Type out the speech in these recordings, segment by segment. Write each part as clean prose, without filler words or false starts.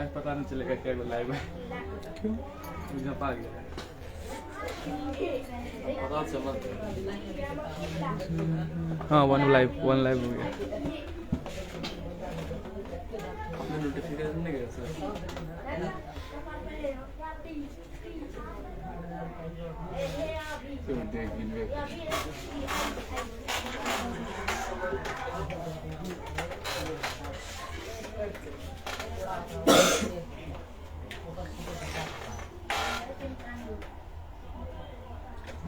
पता नहीं चलेगा क्या लाइव है। क्यों मुझे पा गया हाँ वन लाइव हो गया। नोटिफिकेशन नहीं गया सर।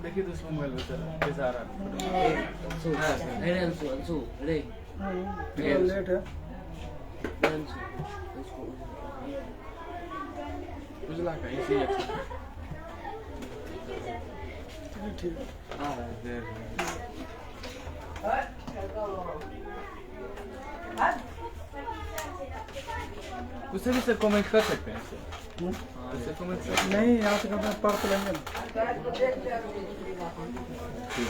देखिए तो मोबाइल में चला कैसा आ रहा है। लेट है उजला का इसी ठीक उससे भी सर कमेंट कर सकते हैं उससे कमेंट नहीं यहाँ से कमेंट पढ़ तो लेंगे।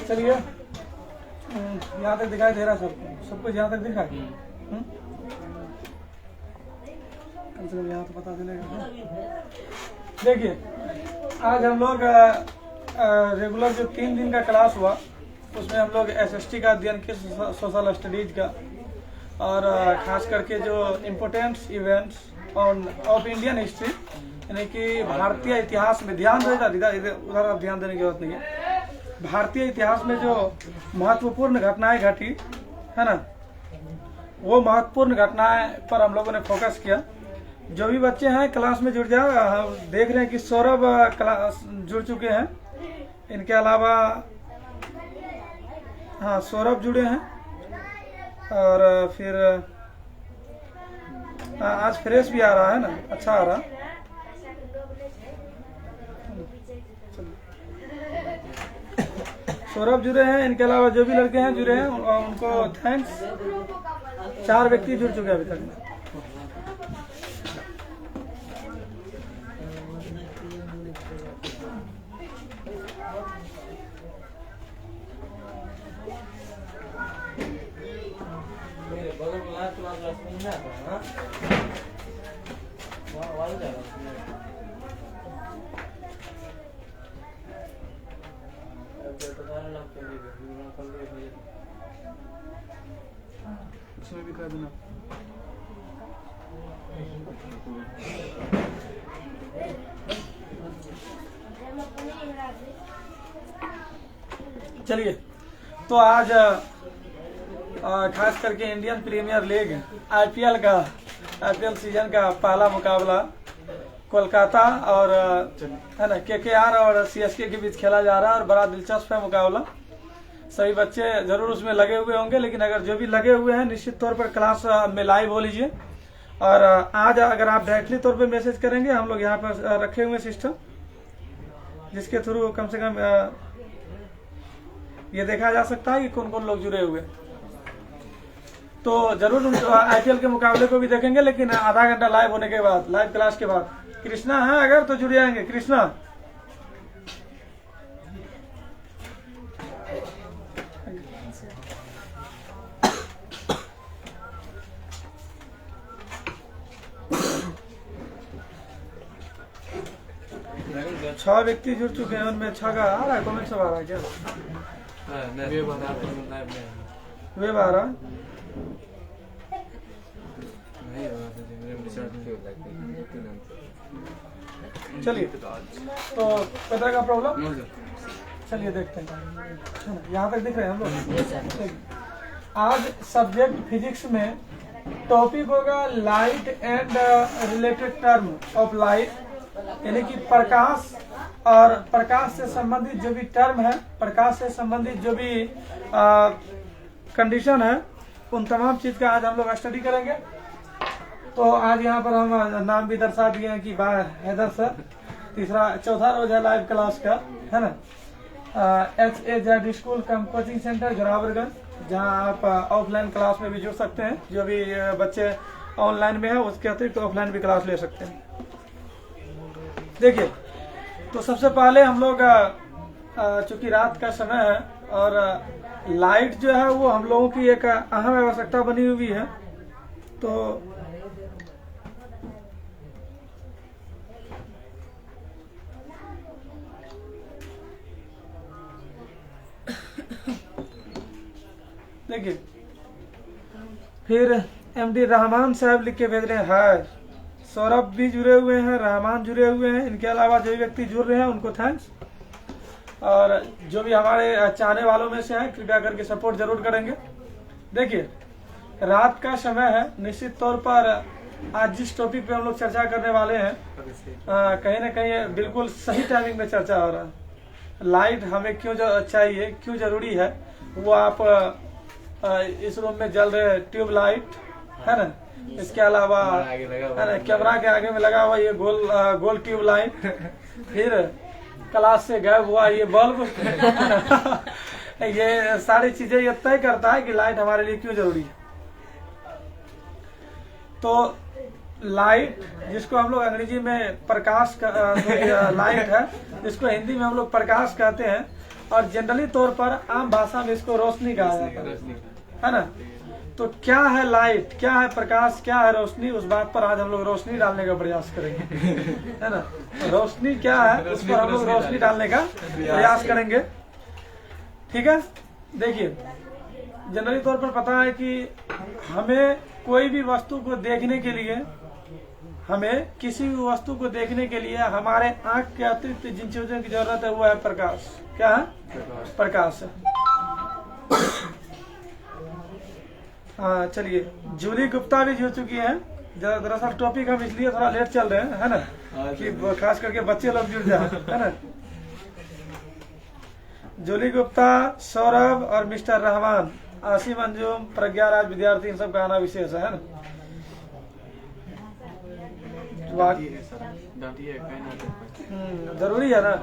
चलिए यहाँ तक दिखाई दे रहा है सब कुछ यहाँ तक दिखा कम से कम यहाँ तो पता चलेगा। देखिए आज हम लोग रेगुलर जो 3 दिन का क्लास हुआ उसमें हम लोग SST का अध्ययन किए, सोशल स्टडीज का, और खास करके जो important events of Indian history यानी कि भारतीय इतिहास में ध्यान देगा, उधर आप ध्यान देने की जरूरत नहीं है। भारतीय इतिहास में जो महत्वपूर्ण घटनाएं घटी है ना, वो महत्वपूर्ण घटनाएं पर हम लोगों ने फोकस किया। जो भी बच्चे हैं क्लास में जुड़ जाओ। हम देख रहे हैं कि सौरभ क्लास जुड़ चुके हैं, इनके अलावा हाँ सौरभ जुड़े हैं, और फिर आज फ्रेश भी आ रहा है ना, अच्छा आ रहा। सौरभ जुड़े हैं, इनके अलावा जो भी लड़के हैं जुड़े हैं उनको थैंक्स। 4 व्यक्ति जुड़ चुके हैं अभी तक। उसमें भी कर देना। चलिए तो आज खास करके Indian Premier League IPL season का पहला मुकाबला कोलकाता और है ना KKR और CSK के बीच खेला जा रहा है, और बड़ा दिलचस्प है मुकाबला। सभी बच्चे जरूर उसमें लगे हुए होंगे, लेकिन अगर जो भी लगे हुए हैं निश्चित तौर पर क्लास में लाइव हो लीजिए। और आज अगर आप डायरेक्टली तौर पे मैसेज करेंगे, हम लोग यहाँ पर रखे हुए सिस्टम जिसके थ्रू कम से कम ये देखा जा सकता है कि कौन कौन लोग जुड़े हुए। तो जरूर IPL के मुकाबले को भी देखेंगे, लेकिन आधा घंटा लाइव होने के बाद, लाइव क्लास के बाद। कृष्णा है अगर तो जुड़ जाएंगे। कृष्णा छह व्यक्ति जुड़ चुके हैं, उनमें 6 का आ रहा है कमेंट। सब आ रहा है क्या? वेब आ रहा है। चलिए तो पता का प्रॉब्लम, चलिए देखते हैं। यहाँ तक दिख रहे हैं हम लोग। आज सब्जेक्ट फिजिक्स में टॉपिक होगा light and related term of light, यानी कि प्रकाश और प्रकाश से संबंधित जो भी टर्म है, प्रकाश से संबंधित जो भी कंडीशन है, उन तमाम चीज का आज हम लोग स्टडी करेंगे। तो आज यहाँ पर हम नाम भी दर्शा दिए हैं कि हैदर सर, चौथा रोज है लाइव क्लास का, है ना। HAZ स्कूल कम कोचिंग सेंटर जोरावरगंज, जहाँ आप ऑफलाइन क्लास में भी जुड़ सकते हैं। जो भी बच्चे ऑनलाइन में है उसके अतिरिक्त ऑफलाइन भी क्लास ले सकते हैं। देखिए तो सबसे पहले हम लोग चूंकि रात का समय है और लाइट जो है वो हम लोगों की एक अहम आवश्यकता बनी हुई है, तो देखिए फिर एमडी रहमान साहब लिख के भेज रहे हैं हाय। सौरभ भी जुड़े हुए हैं, रहमान जुड़े हुए हैं, इनके अलावा जो भी व्यक्ति जुड़ रहे हैं उनको थैंक्स। और जो भी हमारे चाहने वालों में से हैं कृपया करके सपोर्ट जरूर करेंगे। देखिए रात का समय है, निश्चित तौर पर आज जिस टॉपिक पे हम लोग चर्चा करने वाले हैं कहीं ना कहीं बिल्कुल सही टाइमिंग में चर्चा हो रहा है। लाइट हमें क्यों चाहिए, क्यों जरूरी है, वो आप इस रूम में जल रहे ट्यूब लाइट है ना, इसके अलावा है ना कैमरा के आगे में लगा हुआ ये गोल ट्यूब लाइट, फिर क्लास से गायब हुआ ये बल्ब ये सारी चीजें ये तय करता है कि लाइट हमारे लिए क्यों जरूरी है। तो लाइट जिसको हम लोग अंग्रेजी में प्रकाश लाइट है, जिसको हिंदी में हम लोग प्रकाश कहते हैं, और जनरली तौर पर आम भाषा में इसको रोशनी कहा जाता है ना। तो क्या है लाइट, क्या है प्रकाश, क्या है रोशनी, उस बात पर आज हम लोग रोशनी डालने का प्रयास करेंगे है ना। रोशनी क्या है उस पर हम लोग रोशनी डालने का प्रयास करेंगे, ठीक है। देखिए जनरली तौर पर पता है कि हमें कोई भी वस्तु को देखने के लिए, हमें किसी भी वस्तु को देखने के लिए हमारे आंख के अतिरिक्त जिन चीजों की जरूरत है वो है प्रकाश। क्या है? प्रकाश है। हाँ चलिए, जूली गुप्ता भी जुड़ चुकी हैं। दरअसल टॉपिक हम इसलिए थोड़ा लेट चल रहे हैं है ना, कि खास करके बच्चे लोग जुड़ जाए है ना। जूली गुप्ता, सौरभ और मिस्टर रहमान, आसिम अंजुम, प्रज्ञा राज विद्यार्थी, इन सब का आना विशेष है ना। जरूरी है ना,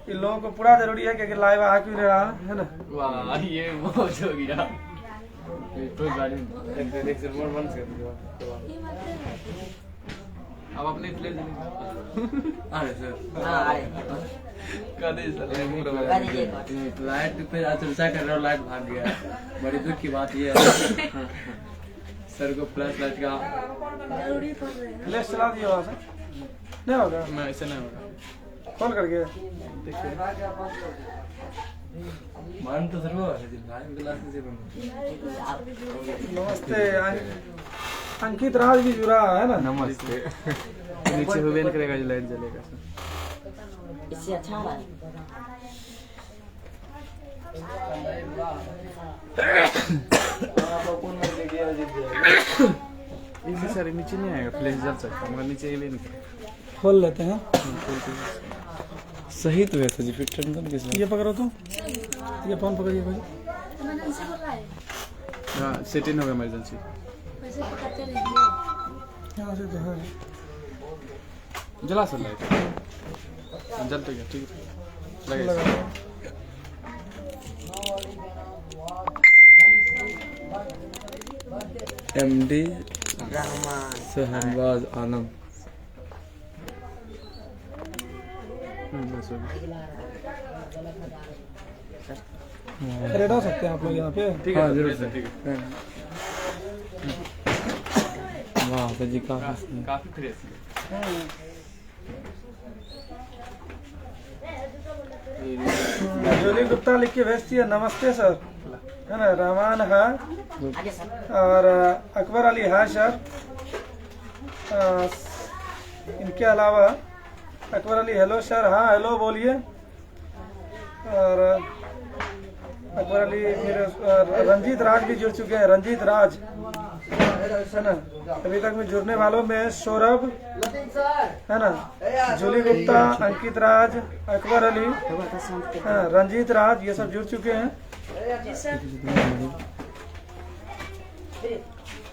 इन लोगों को पूरा जरूरी है क्योंकि लाइव आ क्यों रहा है ना। वाह ये मौज हो गया। अब अपने प्ले अरे सर लाइट पे चर्चा कर रहे हो, लाइट भाग गया। बड़ी दुख की बात ये है सर को फ्लैश लाइट का फ्लैश चला दिया वहाँ से, नहीं होगा मैं ऐसे नहीं होगा खोल करके मान तो सर वो नमस्ते। अंकित राज भी जुड़ा है ना। नमस्ते। नीचे हुए नहीं करेगा जो लाइट जलेगा इससे अच्छा है। इसी सर नीचे नहीं आएगा, फ्लैश जल सकता है मगर नीचे भी नहीं। खोल लेते हैं। सही तो है सर जी, फिर टेंशन किस ये पकड़ो तो, ये फोन पकड़िए भाई। हाँ सेटिंग होगा इमरजेंसी। यहाँ से जो है जला सर लाइट, जल तो गया ठीक है लगा। एमडी शहनवाज आलम रेड हो सकते हैं आप लोग यहाँ पे, ठीक है। हाँ जरूर सर, ठीक है। वाह सर जी काफी फ्रेश है। जूली गुप्ता लिख के भेजती है नमस्ते सर है ना। रहमान है और अकबर अली है सर। इनके अलावा अकबर अली हेलो सर, हाँ हेलो बोलिए। और अकबर अली, फिर रंजीत राज भी जुड़ चुके हैं, रंजीत राज है ना। अभी तक में जुड़ने वालों में सौरभ है ना, जूली गुप्ता, अंकित राज, अकबर अली, रंजीत राज, ये सब जुड़ चुके हैं।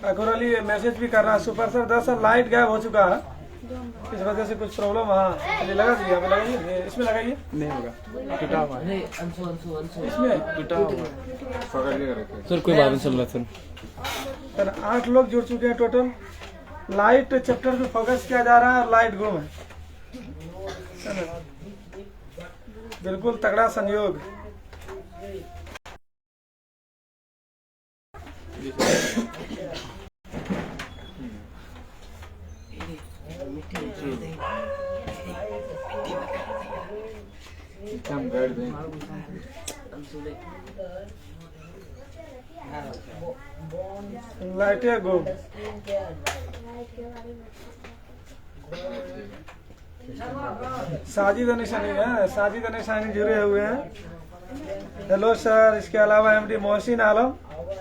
अकबर अली मैसेज भी कर रहा है सुपर सर। दरअसल लाइट गायब हो चुका है, इस वजह से कुछ प्रॉब्लम। हाँ चलिए लगा दीजिए, हमें लगाइए, इसमें लगाइए। नहीं होगा, टूटा हुआ है इसमें टूटा हुआ सर, कोई बात नहीं चल रहा सर। 8 लोग जुड़ चुके हैं टोटल। लाइट चैप्टर पे फोकस किया जा रहा है और लाइट गुम है। बिल्कुल तगड़ा संयोग। हम कर दें। लाइटें गो। साजिद निशानी है, साजिद निशानी जुड़े हुए हैं। Hello sir. इसके अलावा MD Mohsin Alam,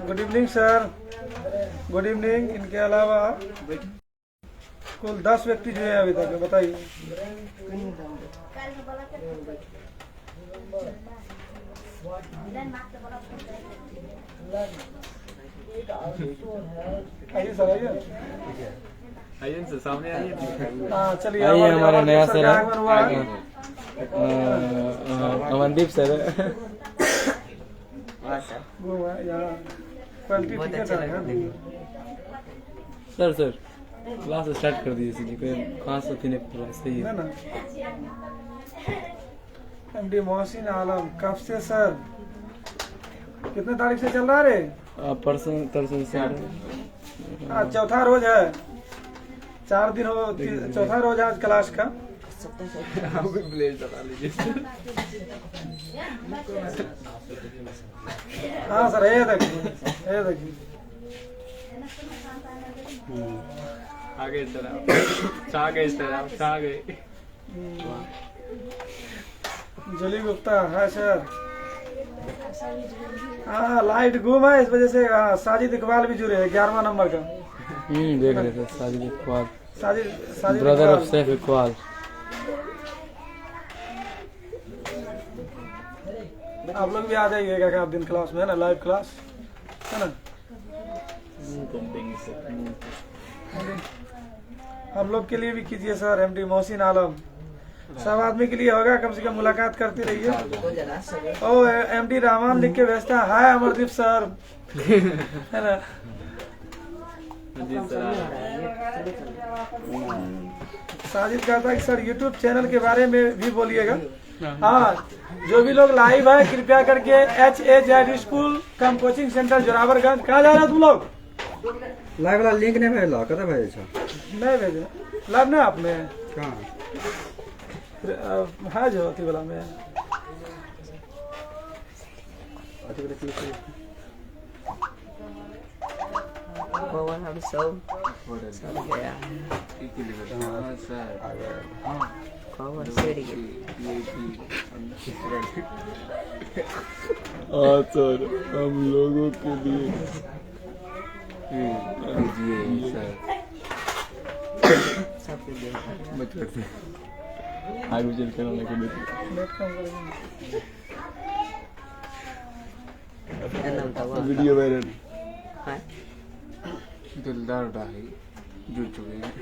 good evening sir, good evening. इनके अलावा कुल 10 व्यक्ति जुड़े हैं अभी तक। बताइए। आइए सर, आइए। आइए सर, सामने आइए। हाँ चलिए। आइए, हमारा नया सर आगमन हुआ है। अमनदीप सर। वो है यहाँ क्वालिटी टिकट है। सर सर क्लास स्टार्ट कर दीजिए। कोई कहाँ से थी सही है ना। एमडी मोहसिन आलम कब से सर? कितने तारीख से चल रहा है रे? परसों से। आज चौथा रोज है। 4 दिन हो, चौथा रोज आज क्लास का। हाँ सर, ये देखिए, ये देखिए। आगे छा गए। जली गुप्ता है सर। हाँ लाइट गुम है, इस वजह से। हाँ साजिद इकबाल भी जुड़े हैं 11वां नंबर का। देख रहे थे साजिद इकबाल, साजिद ब्रदर ऑफ सैफ इकबाल। आप लोग भी आ जाइएगा क्या दिन क्लास में, है ना, लाइव क्लास है ना। हम लोग के लिए भी कीजिए सर। एमडी मोहसिन आलम सब आदमी के लिए होगा, कम से कम मुलाकात करते रहिए। ओ एमडी रहमान लिख के भेजता है, हाय अमरदीप सर, है ना। साजिद कहता है कि सर यूट्यूब चैनल के बारे में भी बोलिएगा। हाँ, जो भी लोग लाइव है कृपया करके HAZ स्कूल कम कोचिंग सेंटर जोरावरगंज। कहाँ जा रहे हो तुम लोग? लाइव वाला लिंक नहीं भेजलो, कतऽ भेजे छ? नहीं भेजे लाइव नहीं आपने? कहाँ है जो अथी वाला में। सर हम लोगों के लिए आगे चल कर वीडियो वायरल। दिलदार भाई जुड़ चुके हैं।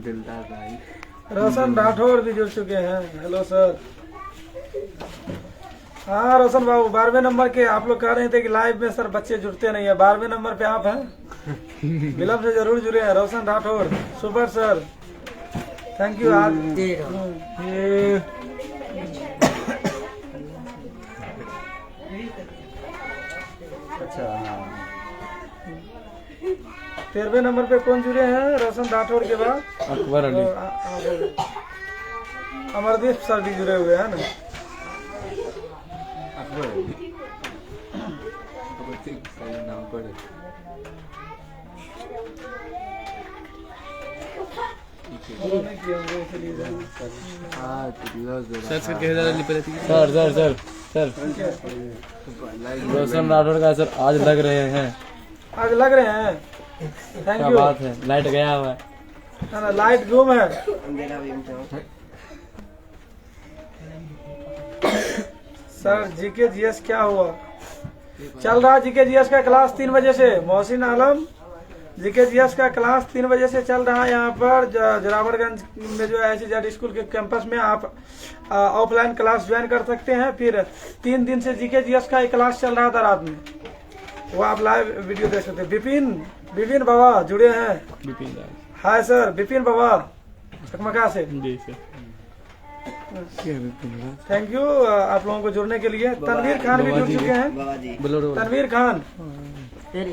दिलदार भाई रोशन राठौर भी जुड़ चुके हैं। Hello sir. हाँ रोशन बाबू, 12वें नंबर के आप लोग कह रहे थे कि लाइव में सर बच्चे जुड़ते नहीं है। 12वें नंबर पे आप हैं, विलम्ब से जरूर जुड़े हैं। Roshan Rathore super sir, thank you. आज अच्छा। 13वें नंबर पे कौन जुड़े हैं रोशन राठौर के बाद? अकबर अली, अमरदीप सर भी जुड़े हुए हैं ना। अकबर अली सही नाम पड़े। सर रोशन राठौर का सर आज लग रहे हैं। आज लग रहे हैं, थैंक क्या यू। बात है, लाइट गया हुआ है ना, लाइट गुम है। सर जीके जीएस क्या हुआ? चल रहा जीके जीएस का क्लास 3 बजे से। मोहसिन आलम, जीके जीएस का क्लास 3 बजे से चल रहा है यहाँ पर जोरावरगंज में जो है HAZ स्कूल के कैंपस में। आप ऑफलाइन क्लास ज्वाइन कर सकते हैं। फिर 3 दिन से जीके जीएस का एक क्लास चल रहा था रात में, वो आप लाइव वीडियो देख सकते हैं। विपिन बाबा जुड़े हैं। हाय सर विपिन बाबा चकमका से। जी सर। थैंक यू आप लोगों को जुड़ने के लिए। तनवीर खान भी जुड़ चुके हैं। तनवीर खान, तेरे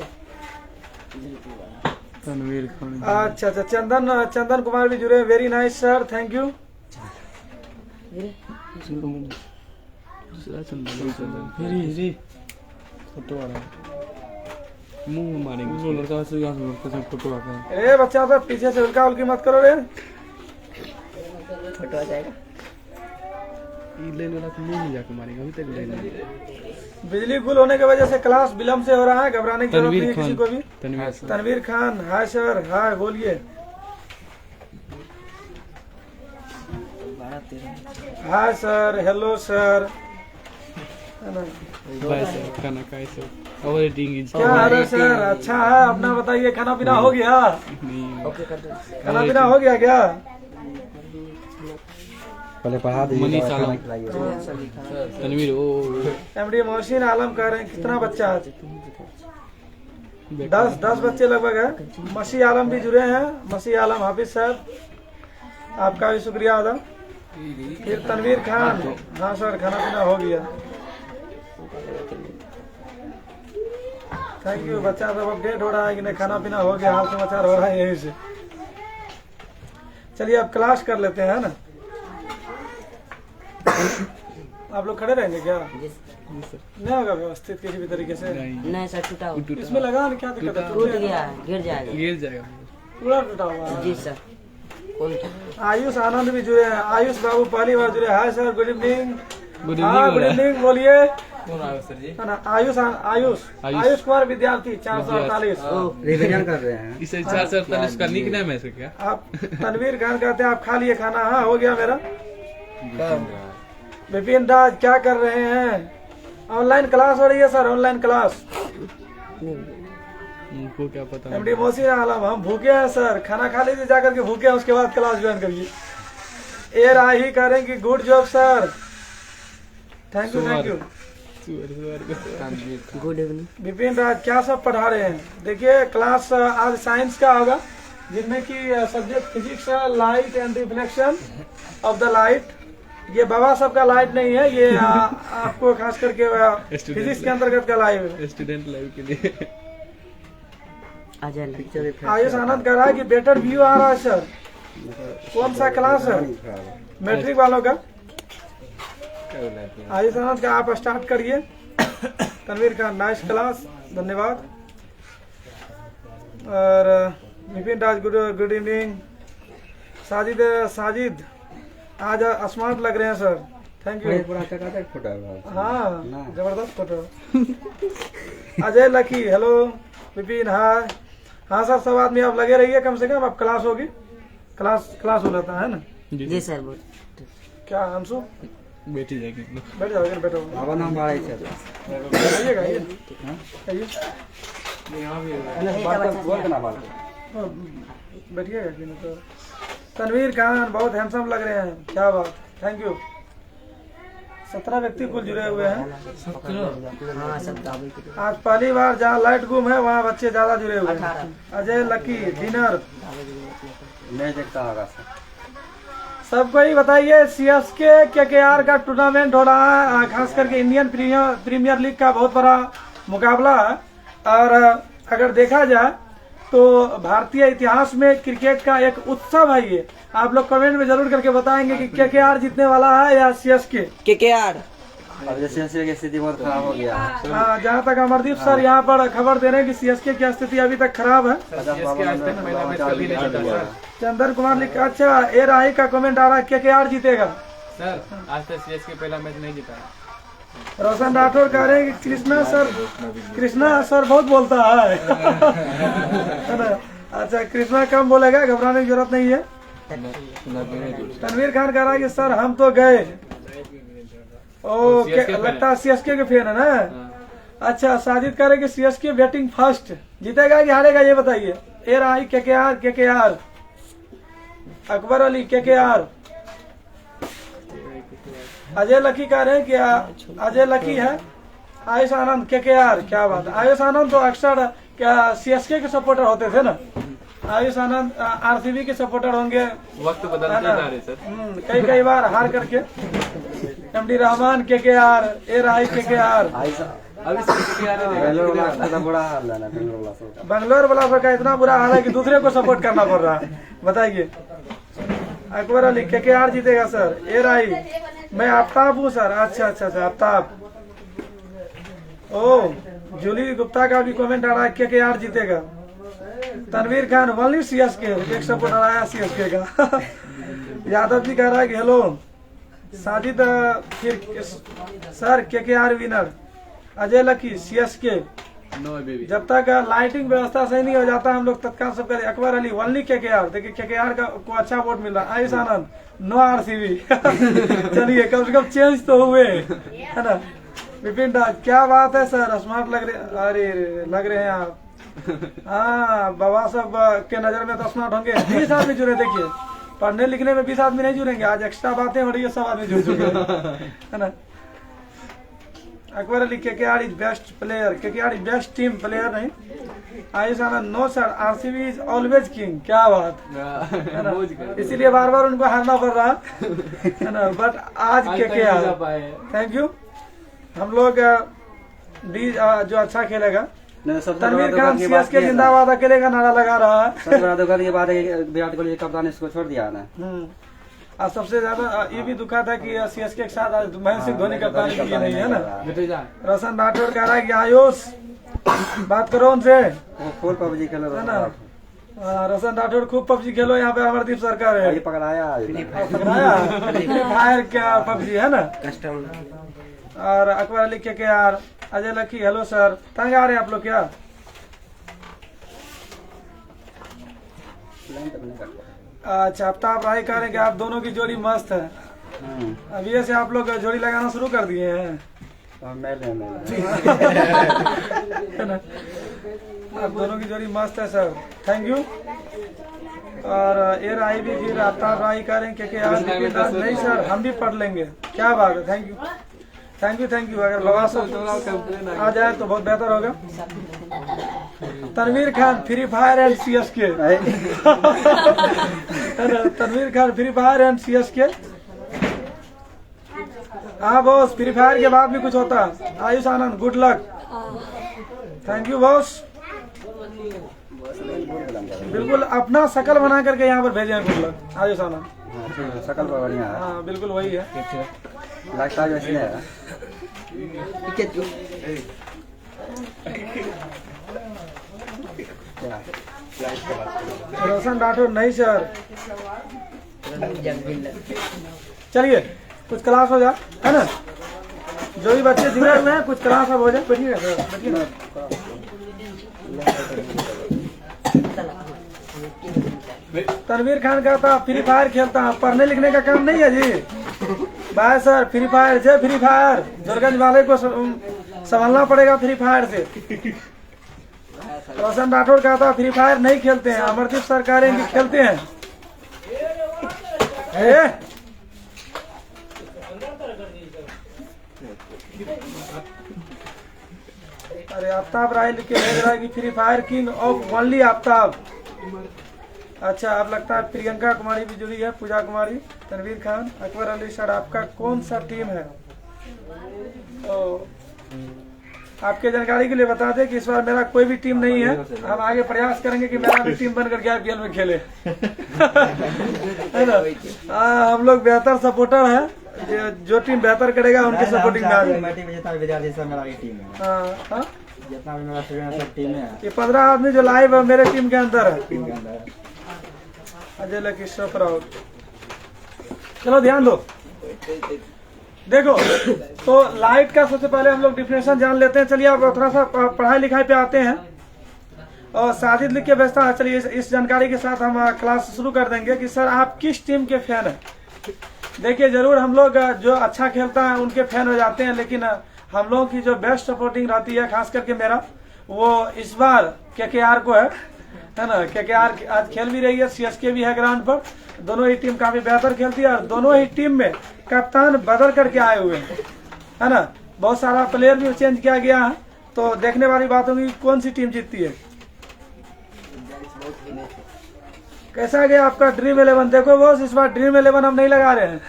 तनवीर खान, अच्छा अच्छा। चंदन कुमार भी जुड़े। Very nice sir, thank you. Photo आ रहा है, मुंह मारेंगे वो लड़का से, यहाँ से फोटो आता है। ए बच्चा सब पीछे से उल्का उल्की मत करो रे। फोटो आ जाएगा। लेने वाला तो मुंह नहीं जाके मारेगा, अभी तक लेने। बिजली गुल होने की वजह से क्लास विलम्ब से हो रहा है, घबराने की जरूरत नहीं है किसी को भी। तनवीर खान, हाय सर, हाय बोलिए। हाय सर, हेलो सर, है ना? खाना खाए सब और एडिटिंग क्या हाल है सर? अच्छा है, अपना बताइए। खाना पीना हो गया? खाना पीना हो गया क्या? पहले पढ़ा दीजिए, मनीष खाना आलम। खिलाइए। तनवीर ओ एमडी मोहसिन आलम कह रहे हैं कितना बच्चा है? 10 बच्चे लगभग है। मसी आलम भी जुड़े हैं। मसी आलम, हाफिज साहब, आपका भी शुक्रिया अदा। फिर तनवीर खान, हाँ सर खाना पीना हो गया। Thank you. बच्चा सब अपडेट हो रहा है कि नहीं, खाना पीना हो गया, हाल समाचार हो रहा है यही से। चलिए अब क्लास कर लेते हैं ना। आप लोग खड़े रहेंगे क्या? नहीं होगा व्यवस्थित किसी भी तरीके से? नहीं सर, टूटा हुआ। इसमें लगा क्या दिक्कत है? टूट गया है, गिर जाएगा। गिर जाएगा। पूरा टूटा हुआ है। जी सर। आयुष आनंद भी जुड़े हैं। आयुष बाबू पहली बार जुड़े। Hi sir, good evening. Good हाँ गुड इवनिंग बोलिए। कौन आया सर जी? है ना? आयुष कुमार विद्यार्थी 448। रिवीजन कर रहे हैं। इसे 448 का निक नेम है क्या? आप तनवीर खान कहते हैं आप खा लिए खाना? हाँ हो गया मेरा। विपिन राज क्या कर रहे हैं? ऑनलाइन क्लास हो रही है सर, ऑनलाइन क्लास। उनको क्या पता। एमडी मोहसिन आलम, हम भूखे हैं सर, खाना खा लीजिए जाकर के, भूखे हैं, उसके बाद क्लास ज्वाइन करिए। ए राही करेंगे, good job sir, thank you thank you. Good evening. Vipin Raj क्या सब पढ़ा रहे हैं? देखिए क्लास आज साइंस का होगा, जिसमें कि subject physics, light and reflection of the light. ये बाबा सब का लाइट नहीं है, ये आपको खास करके फिजिक्स के अंतर्गत का लाइव है। स्टूडेंट लाइव के लिए। आयुष आनंद कह रहा है कि बेटर व्यू आ रहा है सर। कौन सा क्लास है? मैट्रिक वालों का। आयुष आनंद का आप स्टार्ट करिए। तनवीर का नाइस क्लास, धन्यवाद। और विपिन राज गुड इवनिंग। साजिद आज स्मार्ट लग रहे हैं सर, थैंक यू। पूरा चकाचक फोटो है। हाँ जबरदस्त photo. Ajay Lucky, hello. Vipin hi. हाँ सर, सब आदमी आप लगे रहिए, कम से कम अब क्लास होगी। क्लास हो जाता है ना? जी सर। बोल क्या अंशु? बैठी जाएगी। बैठ जाओगे ना, बैठो। बाबा नाम बाढ़ आइएगा, बैठिएगा कि नहीं? तो तनवीर खान बहुत हैंडसम लग रहे हैं, क्या बात, थैंक यू। 17 व्यक्ति कुल जुड़े हुए हैं। आज पहली बार जहाँ लाइट गुम है वहाँ बच्चे ज्यादा जुड़े हुए हैं। अजय लकी डिनर नहीं देखता होगा सर। सबको ही बताइए, सीएसके केकेआर का टूर्नामेंट हो रहा है, खास करके इंडियन प्रीमियर लीग का बहुत बड़ा मुकाबला है। और अगर देखा जाए तो भारतीय इतिहास में क्रिकेट का एक उत्सव है ये। आप लोग कमेंट में जरूर करके बताएंगे कि केकेआर जीतने वाला है या सीएसके। केकेआर। अब सीएसके की स्थिति बहुत खराब हो गया। हाँ, जहाँ तक अमरदीप सर यहाँ पर खबर दे रहे हैं कि सीएसके की स्थिति अभी तक खराब है। चंदन कुमार लिखा, अच्छा ए राही का कमेंट आ रहा है केकेआर जीतेगा सर। आज तक सीएसके पहला मैच नहीं जीता। रोशन राठौर कह रहे हैं कि कृष्णा सर बहुत बोलता है है ना? अच्छा, कृष्णा कम बोलेगा, घबराने की जरूरत नहीं है। तनवीर खान कह रहा है कि सर हम तो गए। ओ लगता है सीएसके के फैन है ना? अच्छा, साजिद कह रहे कि सीएसके बैटिंग फर्स्ट, जीतेगा कि हारेगा ये बताइए। A Rahi KKR. Akbar Ali KKR. Ajay Lucky कह रहे हैं कि अजय लकी है। आयुष आनंद केकेआर, क्या बात है। आयुष आनंद तो अक्सर क्या सीएसके के सपोर्टर होते थे ना? आयुष आनंद आरसीबी के सपोर्टर होंगे, वक्त है बदलते ना? जा रहे सर। कई बार हार करके एमडी रहमान केकेआर, ए राय केकेआर, अभी सर बेंगलोर वाला का बड़ा हाल है ना, बेंगलोर वाला सबका। बंगलोर वाला का इतना बुरा हाल है कि दूसरे को सपोर्ट करना पड़ रहा है। बताइए, अकबर अली केकेआर जीतेगा सर, ए राय मैं आफ्ताब हूँ सर। अच्छा अच्छा अच्छा आफ्ताब। ओ जूली गुप्ता का भी कमेंट आ रहा है केकेआर जीतेगा। तनवीर खान ओनली सीएसके, एक सपोर्टर आया सीएसके का। यादव जी कह रहा है कि हेलो साजिद, फिर sir KKR winner. Ajay lucky CSK. No baby. जब तक लाइटिंग व्यवस्था सही नहीं हो जाता हम लोग तत्काल सब करें। Akbar Ali only KKR. देखिए केकेआर का को अच्छा वोट मिल रहा है। Ayush Anand no RCB. चलिए कम से कम चेंज तो हुए, है ना? विपिन दास क्या बात है सर, स्मार्ट लग रहे, अरे लग रहे हैं आप। हाँ बाबा सब के नजर में तो स्मार्ट होंगे। 20 आदमी जुड़े, देखिए पढ़ने लिखने में 20 आदमी नहीं जुड़ेंगे, आज एक्स्ट्रा बातें हो रही है, सब आदमी जुड़ चुके हैं, है ना? Akbar Ali KKR is best player, KKR is best team player नहीं। Ayush Anand no sir, RCB is always king. क्या बात है ना? इसीलिए बार बार उनको हारना पड़ रहा है ना, बट आज केकेआर। Thank you. हम लोग जो अच्छा खेलेगा, तनवीर खान सीएसके जिंदाबाद अकेले का नारा लगा रहा है। सबसे बड़ा दुखद ये बात है कि विराट कोहली कप्तान ने इसको छोड़ दिया ना। और सबसे ज्यादा ये भी दुखद है कि सीएसके के साथ आज महेंद्र सिंह धोनी कप्तान की नहीं है ना। रोशन राठौर कह रहा है कि आयुष बात करो उनसे, वो फुल पबजी खेल रहा है ना? रोशन राठौर खूब पबजी खेलो, यहाँ पे अमरदीप सरकार है। ये पकड़ाया फायर क्या पबजी है ना। और Akbar Ali KKR. Ajay Lucky hello sir, तंग आ रहे हैं आप लोग क्या? अच्छा आफ्ताब राय कह रहे हैं कि आप दोनों की जोड़ी मस्त है। अभी से आप लोग जोड़ी लगाना शुरू कर दिए हैं। है ना? आप दोनों की जोड़ी मस्त है सर, थैंक यू। और ए राय भी फिर आफ्ताब राय कह रहे हैं केकेआर। नहीं सर हम भी पढ़ लेंगे। क्या बात है, thank you thank you thank you. अगर बाबा सब आ जाए तो बहुत बेहतर होगा। Tanvir Khan free fire and CSK. Tanvir Khan free fire and CSK. हाँ बॉस, फ्री फायर के बाद भी कुछ होता है। Ayush Anand good luck, thank you boss. बिल्कुल अपना शकल बना करके यहाँ पर भेजे गुड लक आयुष आनंद। शकल बढ़िया है। हाँ बिल्कुल वही है, लगता है वैसे है। रोशन राठौर नहीं सर। चलिए कुछ क्लास हो जाए, है ना? जो भी बच्चे जुड़े हुए हैं कुछ क्लास अब हो जाए। बैठिए बैठिए ना। तनवीर खान कहता फ्री फायर खेलता हूँ, पढ़ने लिखने का काम नहीं है जी। बाय सर, फ्री फायर जय फ्री फायर। दुर्गंज वाले को संभालना पड़ेगा फ्री फायर से। रोशन राठौर कहता फ्री फायर नहीं खेलते हैं, अमरदीप सरकार इनकी खेलते हैं। अरे आफ्ताब राय लिख के भेज रहा है कि free fire king of only Aftab. अच्छा अब लगता है प्रियंका कुमारी भी जुड़ी है, पूजा कुमारी, तनवीर खान। अकबर अली सर आपका कौन सा टीम है? आपके जानकारी के लिए बता दें कि इस बार मेरा कोई भी टीम नहीं है। हम आगे प्रयास करेंगे कि मेरा भी टीम बन करके आईपीएल में खेले। है ना? हम लोग बेहतर सपोर्टर हैं, जो टीम बेहतर करेगा उनके सपोर्टिंग में आ जाएंगे। हाँ जितना भी मेरा सब टीम है, ये 15 आदमी जो लाइव है मेरे टीम के अंदर है। अजय लकी राउत। चलो ध्यान दो, देखो तो लाइट का सबसे पहले हम लोग डिफिनेशन जान लेते हैं। चलिए अब थोड़ा सा पढ़ाई लिखाई पे आते हैं। और साजिद लिख के भेजता है। चलिए इस जानकारी के साथ हम क्लास शुरू कर देंगे कि सर आप किस टीम के फैन हैं। देखिए जरूर हम लोग जो अच्छा खेलता है उनके फैन हो जाते हैं, लेकिन हम लोगों की जो बेस्ट सपोर्टिंग रहती है, खास करके मेरा, वो इस बार केकेआर को है ना। केकेआर आज खेल भी रही है, सीएसके भी है ग्राउंड पर। दोनों ही टीम काफी बेहतर खेलती है और दोनों ही टीम में कप्तान बदल करके आए हुए हैं, है ना। बहुत सारा प्लेयर भी चेंज किया गया है, तो देखने वाली बात होगी कौन सी टीम जीतती है। कैसा गया आपका ड्रीम 11? देखो बॉस, इस बार ड्रीम 11 हम नहीं लगा रहे हैं,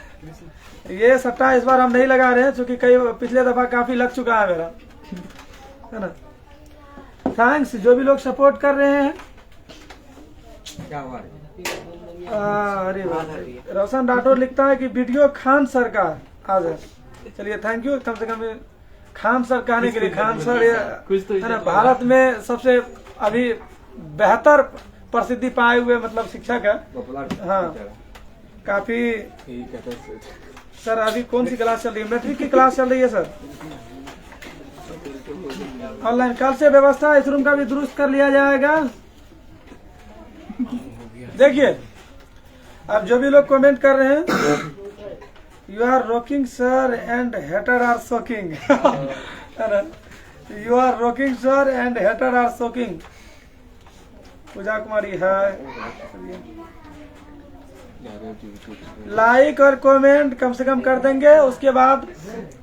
ये सट्टा इस बार हम नहीं लगा रहे हैं, क्योंकि कई पिछले दफा काफी लग चुका है मेरा, है ना। थैंक्स जो भी लोग सपोर्ट कर रहे हैं। क्या हुआ? अरे वाह, रोशन राठौर लिखता है कि वीडियो खान सर का आ जाए। चलिए थैंक यू, कम से कम खान सर कहने के लिए। खान सर है ना भारत में सबसे अभी बेहतर प्रसिद्धि पाए हुए मतलब शिक्षक है। हाँ काफी। ठीक है सर अभी कौन सी क्लास चल रही है? मैट्रिक की क्लास चल रही है सर, ऑनलाइन। कल से व्यवस्था इस रूम का भी दुरुस्त कर लिया जाएगा। देखिए अब जो भी लोग कमेंट कर रहे हैं, you are rocking sir and hater are shocking, you are rocking sir and hater are shocking. Pooja Kumari है। लाइक और कमेंट कम से कम कर देंगे। उसके बाद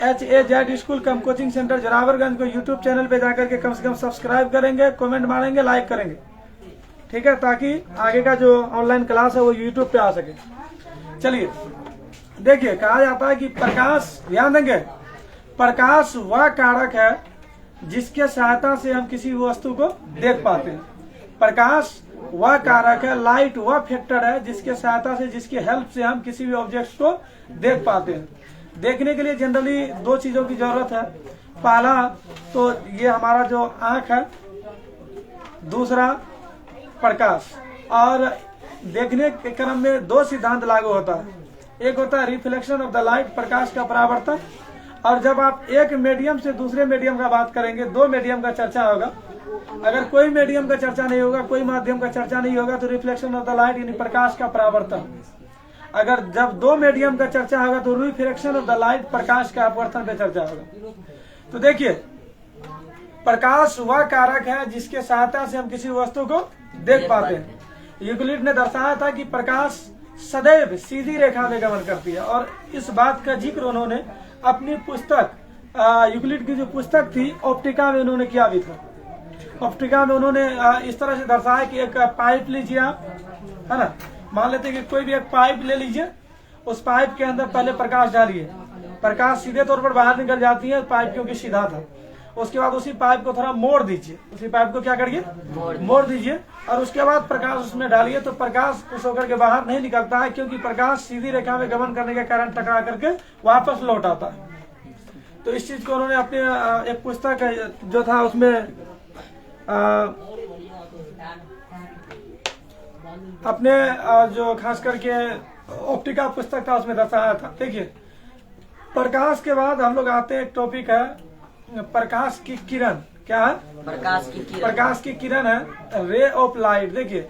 HAZ स्कूल कम कोचिंग सेंटर जोरावरगंज को यूट्यूब चैनल पे जाकर के कम से कम सब्सक्राइब करेंगे, कमेंट मारेंगे, लाइक करेंगे, ठीक है, ताकि आगे का जो ऑनलाइन क्लास है वो यूट्यूब पे आ सके। चलिए देखिए, कहा जाता है कि प्रकाश, ध्यान देंगे, प्रकाश वह कारक है जिसके सहायता से हम किसी वस्तु को देख पाते हैं। प्रकाश वह कारक है, लाइट वह फैक्टर है जिसके सहायता से, जिसकी हेल्प से हम किसी भी ऑब्जेक्ट को देख पाते हैं। देखने के लिए जनरली दो चीजों की जरूरत है। पहला तो ये हमारा जो आंख है, दूसरा प्रकाश। और देखने के क्रम में दो सिद्धांत लागू होता है। एक होता है रिफ्लेक्शन ऑफ द लाइट, प्रकाश का परावर्तन। और जब आप एक मीडियम से दूसरे मीडियम का बात करेंगे, दो मीडियम का चर्चा होगा। अगर कोई मीडियम का चर्चा नहीं होगा, कोई माध्यम का चर्चा नहीं होगा, तो रिफ्लेक्शन ऑफ द लाइट यानी प्रकाश का परावर्तन। अगर जब दो मीडियम का चर्चा होगा तो रिफ्लेक्शन ऑफ द लाइट, प्रकाश का अपवर्तन पे चर्चा होगा। तो देखिए, प्रकाश वह कारक है जिसके सहायता से हम किसी वस्तु को देख पाते हैं। यूक्लिड ने दर्शाया था कि प्रकाश सदैव सीधी रेखा में गमन करती है, और इस बात का जिक्र उन्होंने अपनी पुस्तक, यूक्लिड की जो पुस्तक थी ऑप्टिका में उन्होंने किया भी था। ऑप्टिका में उन्होंने इस तरह से दर्शाया कि एक पाइप लीजिए आप, है ना, मान लेते हैं कि कोई भी एक पाइप ले लीजिए, उस पाइप के अंदर पहले प्रकाश डालिए, प्रकाश सीधे तौर पर बाहर निकल जाती है, पाइप क्योंकि सीधा था। उसके बाद उसी पाइप को थोड़ा मोड़ दीजिए, उसी पाइप को क्या करिए, मोड़ दीजिए, और उसके बाद प्रकाश उसमें डालिए, तो प्रकाश उस होकर के बाहर नहीं निकलता है, क्योंकि प्रकाश सीधी रेखा में गमन करने के कारण टकरा करके वापस लौट आता है। तो इस चीज को उन्होंने अपने एक पुस्तक जो था उसमें अपने जो खास करके ऑप्टिका पुस्तक था उसमें दर्शाया था। देखिए, प्रकाश के बाद हम लोग आते हैं, एक टॉपिक है प्रकाश की किरण। क्या है? प्रकाश की किरण। प्रकाश की किरण है रे ऑफ लाइट। देखिए,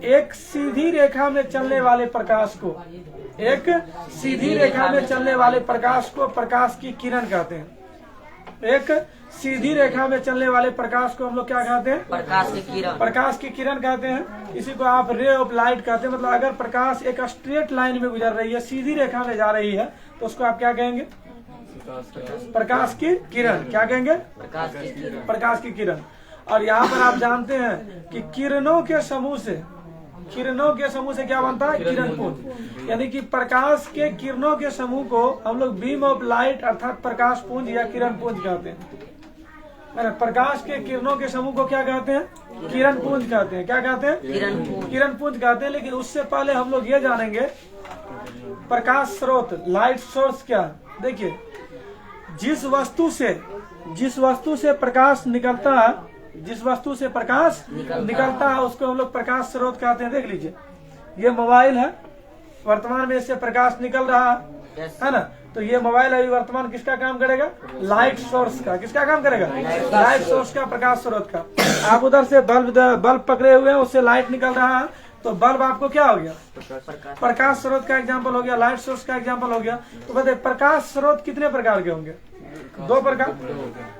एक सीधी रेखा में चलने वाले प्रकाश को, एक सीधी रेखा में चलने वाले प्रकाश को प्रकाश की किरण कहते हैं। एक सीधी रेखा में चलने वाले प्रकाश को हम लोग क्या कहते हैं? प्रकाश की किरण। प्रकाश की किरण कहते हैं। इसी को आप रे ऑफ लाइट कहते हैं। मतलब अगर प्रकाश एक स्ट्रेट लाइन में गुजर रही है, सीधी रेखा में जा रही है, तो उसको आप क्या कहेंगे? प्रकाश की किरण। क्या कहेंगे? प्रकाश की किरण। प्रकाश की किरण। और यहाँ पर आप जानते हैं कि किरणों के समूह से, किरणों के समूह से क्या बनता है? किरण पुंज। यानी कि प्रकाश के किरणों के समूह को हम लोग बीम ऑफ लाइट अर्थात प्रकाश पुंज या किरण पुंज कहते हैं। प्रकाश के किरणों के समूह को क्या कहते हैं? किरण पुंज कहते हैं। क्या कहते हैं? किरण पुंज। किरण पुंज कहते हैं। लेकिन उससे पहले हम लोग ये जानेंगे प्रकाश स्रोत, लाइट सोर्स क्या। देखिए, जिस वस्तु से प्रकाश निकलता है, जिस वस्तु से प्रकाश निकलता है उसको हम लोग प्रकाश स्रोत कहते हैं। देख लीजिए, ये मोबाइल है, वर्तमान में इससे प्रकाश निकल रहा है ना, तो ये मोबाइल अभी वर्तमान किसका काम करेगा? लाइट सोर्स का। किसका काम करेगा? लाइट सोर्स का, प्रकाश स्रोत का। आप उधर से बल्ब पकड़े हुए हैं, उससे लाइट निकल रहा है, तो बल्ब आपको क्या हो गया? प्रकाश स्रोत का एग्जाम्पल हो गया, लाइट सोर्स का एग्जाम्पल हो गया। तो बताइए, प्रकाश स्रोत कितने प्रकार के होंगे? दो प्रकार।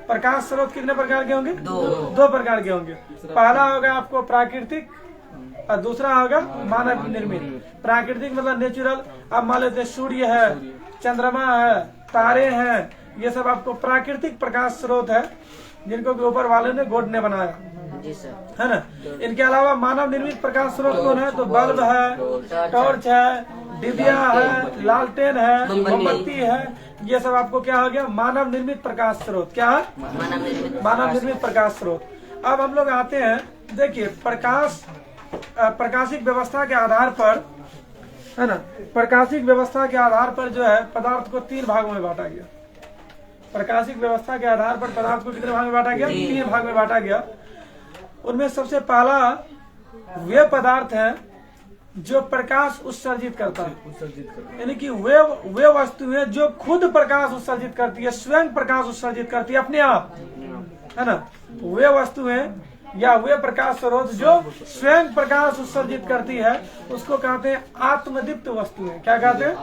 प्रकाश स्रोत कितने प्रकार के होंगे? दो प्रकार के होंगे। पहला होगा आपको प्राकृतिक और दूसरा होगा मानव निर्मित। प्राकृतिक मतलब नेचुरल। अब मान लेते हैं सूर्य है, चंद्रमा है, तारे हैं, ये सब आपको प्राकृतिक प्रकाश स्रोत है, जिनको ऊपर वाले ने गॉड ने बनाया। जी सर। है ना। इनके अलावा मानव निर्मित प्रकाश स्रोत कौन है? तो बल्ब है, टॉर्च है, डिबिया है, लालटेन है, मोमबत्ती है। ये सब आपको क्या हो गया? मानव निर्मित प्रकाश स्रोत। क्या है? मानव निर्मित प्रकाश स्रोत। अब हम लोग आते हैं, देखिए प्रकाशिक व्यवस्था के आधार पर, है ना, प्रकाशिक व्यवस्था के आधार पर जो है पदार्थ को 3 भागों में बांटा गया। प्रकाशिक व्यवस्था के आधार पर पदार्थ को कितने भाग में बांटा गया? 3 भाग में बांटा गया। उनमें सबसे पहला वे पदार्थ है जो प्रकाश उत्सर्जित करता है, यानी कि वे वस्तुएं जो खुद प्रकाश उत्सर्जित करती है, स्वयं प्रकाश उत्सर्जित करती है अपने आप, है ना। वे वस्तुएं या वे प्रकाश स्रोत जो स्वयं प्रकाश उत्सर्जित करती है उसको कहते हैं आत्मदीप्त वस्तुएं। क्या कहते हैं?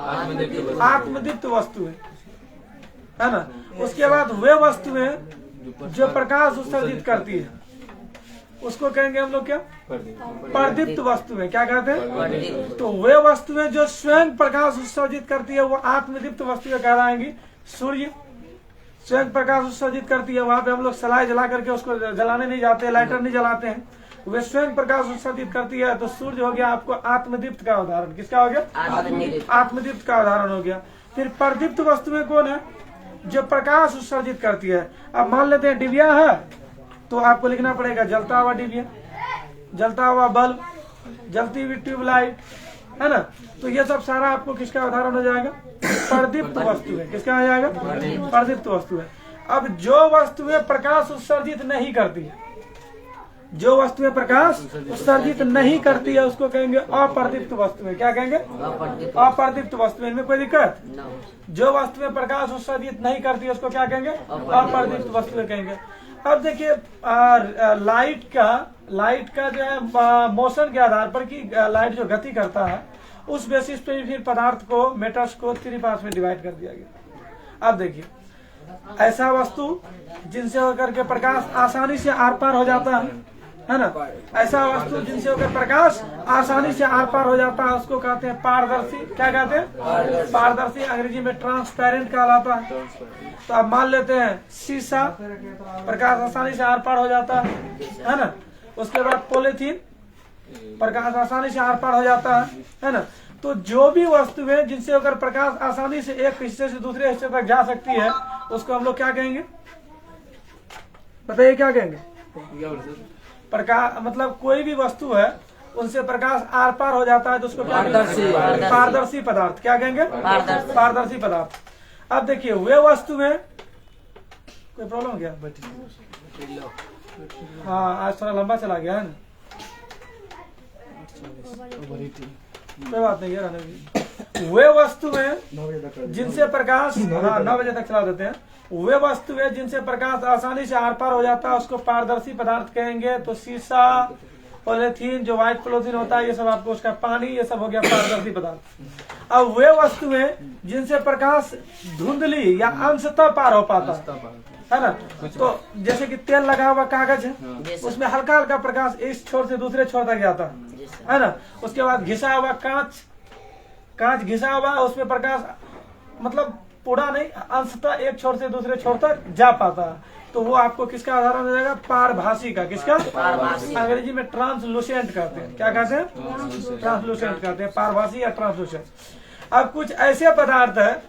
आत्मदीप्त वस्तुएं, है ना। उसके बाद वे वस्तुएं जो प्रकाश उत्सर्जित करती है उसको कहेंगे हम लोग क्या? प्रदीप्त वस्तुएं। क्या कहते हैं? तो वे वस्तुएं जो स्वयं प्रकाश उत्सर्जित करती है वो आत्मदीप्त वस्तुएं कहलाएंगी। सूर्य स्वयं प्रकाश उत्सर्जित करती है, वहां पे हम लोग सलाई जला करके उसको जलाने नहीं जाते, लाइटर नहीं जलाते हैं, वे स्वयं प्रकाश उत्सर्जित करती है। तो सूर्य हो गया आपको आत्मदीप्त का उदाहरण। किसका हो गया? आत्मदीप्त का उदाहरण हो गया। फिर प्रदीप्त वस्तुएं कौन है? जो प्रकाश उत्सर्जित करती है। अब मान लेते हैं डिबिया है, तो आपको लिखना पड़ेगा जलता हुआ डिबिया, जलता हुआ बल्ब, जलती हुई ट्यूबलाइट, है ना। तो ये सब सारा आपको किसका उदाहरण हो जाएगा? प्रदीप्त वस्तु है। किसका हो जाएगा? प्रदीप्त वस्तु है। अब जो वस्तुएं प्रकाश उत्सर्जित नहीं करती है, जो वस्तुएं प्रकाश उत्सर्जित नहीं करती है उसको कहेंगे अप्रदीप्त वस्तुएं। क्या कहेंगे? अप्रदीप्त वस्तुएं। इनमें कोई दिक्कत? जो वस्तुएं प्रकाश उत्सर्जित नहीं करती है उसको क्या कहेंगे? अप्रदीप्त वस्तुएं कहेंगे। अब देखिए लाइट का जो है मोशन के आधार पर कि लाइट जो गति करता है उस बेसिस पे फिर पदार्थ को, मेटर्स को 3 पार्ट्स में डिवाइड कर दिया गया। अब देखिए ऐसा वस्तु जिनसे होकर के प्रकाश आसानी से आर पार हो जाता है ना, ऐसा वस्तु जिनसे होकर प्रकाश आसानी से आर पार हो जाता है उसको कहते हैं पारदर्शी। क्या कहते हैं? पारदर्शी। अंग्रेजी में ट्रांसपेरेंट कहलाता है। तो आप मान लेते हैं शीशा प्रकाश आसानी से आर पार हो जाता है ना। उसके बाद पॉलीथीन प्रकाश आसानी से आर पार हो जाता है ना। तो जो भी वस्तु है जिनसे होकर प्रकाश आसानी से एक हिस्से से दूसरे हिस्से तक जा सकती है उसको हम लोग क्या कहेंगे? बताइए क्या कहेंगे? प्रकाश मतलब कोई भी वस्तु है उनसे प्रकाश आर पार हो जाता है तो उसको पारदर्शी पदार्थ। क्या कहेंगे? पारदर्शी पदार्थ। अब देखिए वे वस्तु में कोई प्रॉब्लम क्या? हाँ आज थोड़ा लंबा चला गया है ना, कोई बात नहीं है। वे वस्तु में जिनसे प्रकाश 9 बजे तक चला देते हैं। वे वस्तु है जिनसे प्रकाश आसानी से आर पार हो जाता है उसको पारदर्शी पदार्थ कहेंगे। तो शीशा, पॉलीथीन, जो व्हाइट पॉलीथीन होता है ये सब आपको, उसका पानी, ये सब हो गया पारदर्शी पदार्थ। अब वे वस्तुएं जिनसे प्रकाश धुंधली या अंशतः पार हो पाता है ना, तो जैसे कि तेल लगा हुआ कागज है उसमें हल्का हल्का प्रकाश इस छोर से दूसरे छोर तक जाता है ना। उसके बाद घिसा हुआ कांच घिसा हुआ उसमें प्रकाश मतलब पूरा नहीं, अंशतः एक छोर से दूसरे छोर तक जा पाता है। तो वो आपको किसका उदाहरण हो जाएगा? पारभासी का। किसका? अंग्रेजी में ट्रांसलूसेंट कहते हैं। क्या कहते हैं? ट्रांसलूसेंट कहते हैं, पारभासी या ट्रांसलूसेंट। अब कुछ ऐसे पदार्थ है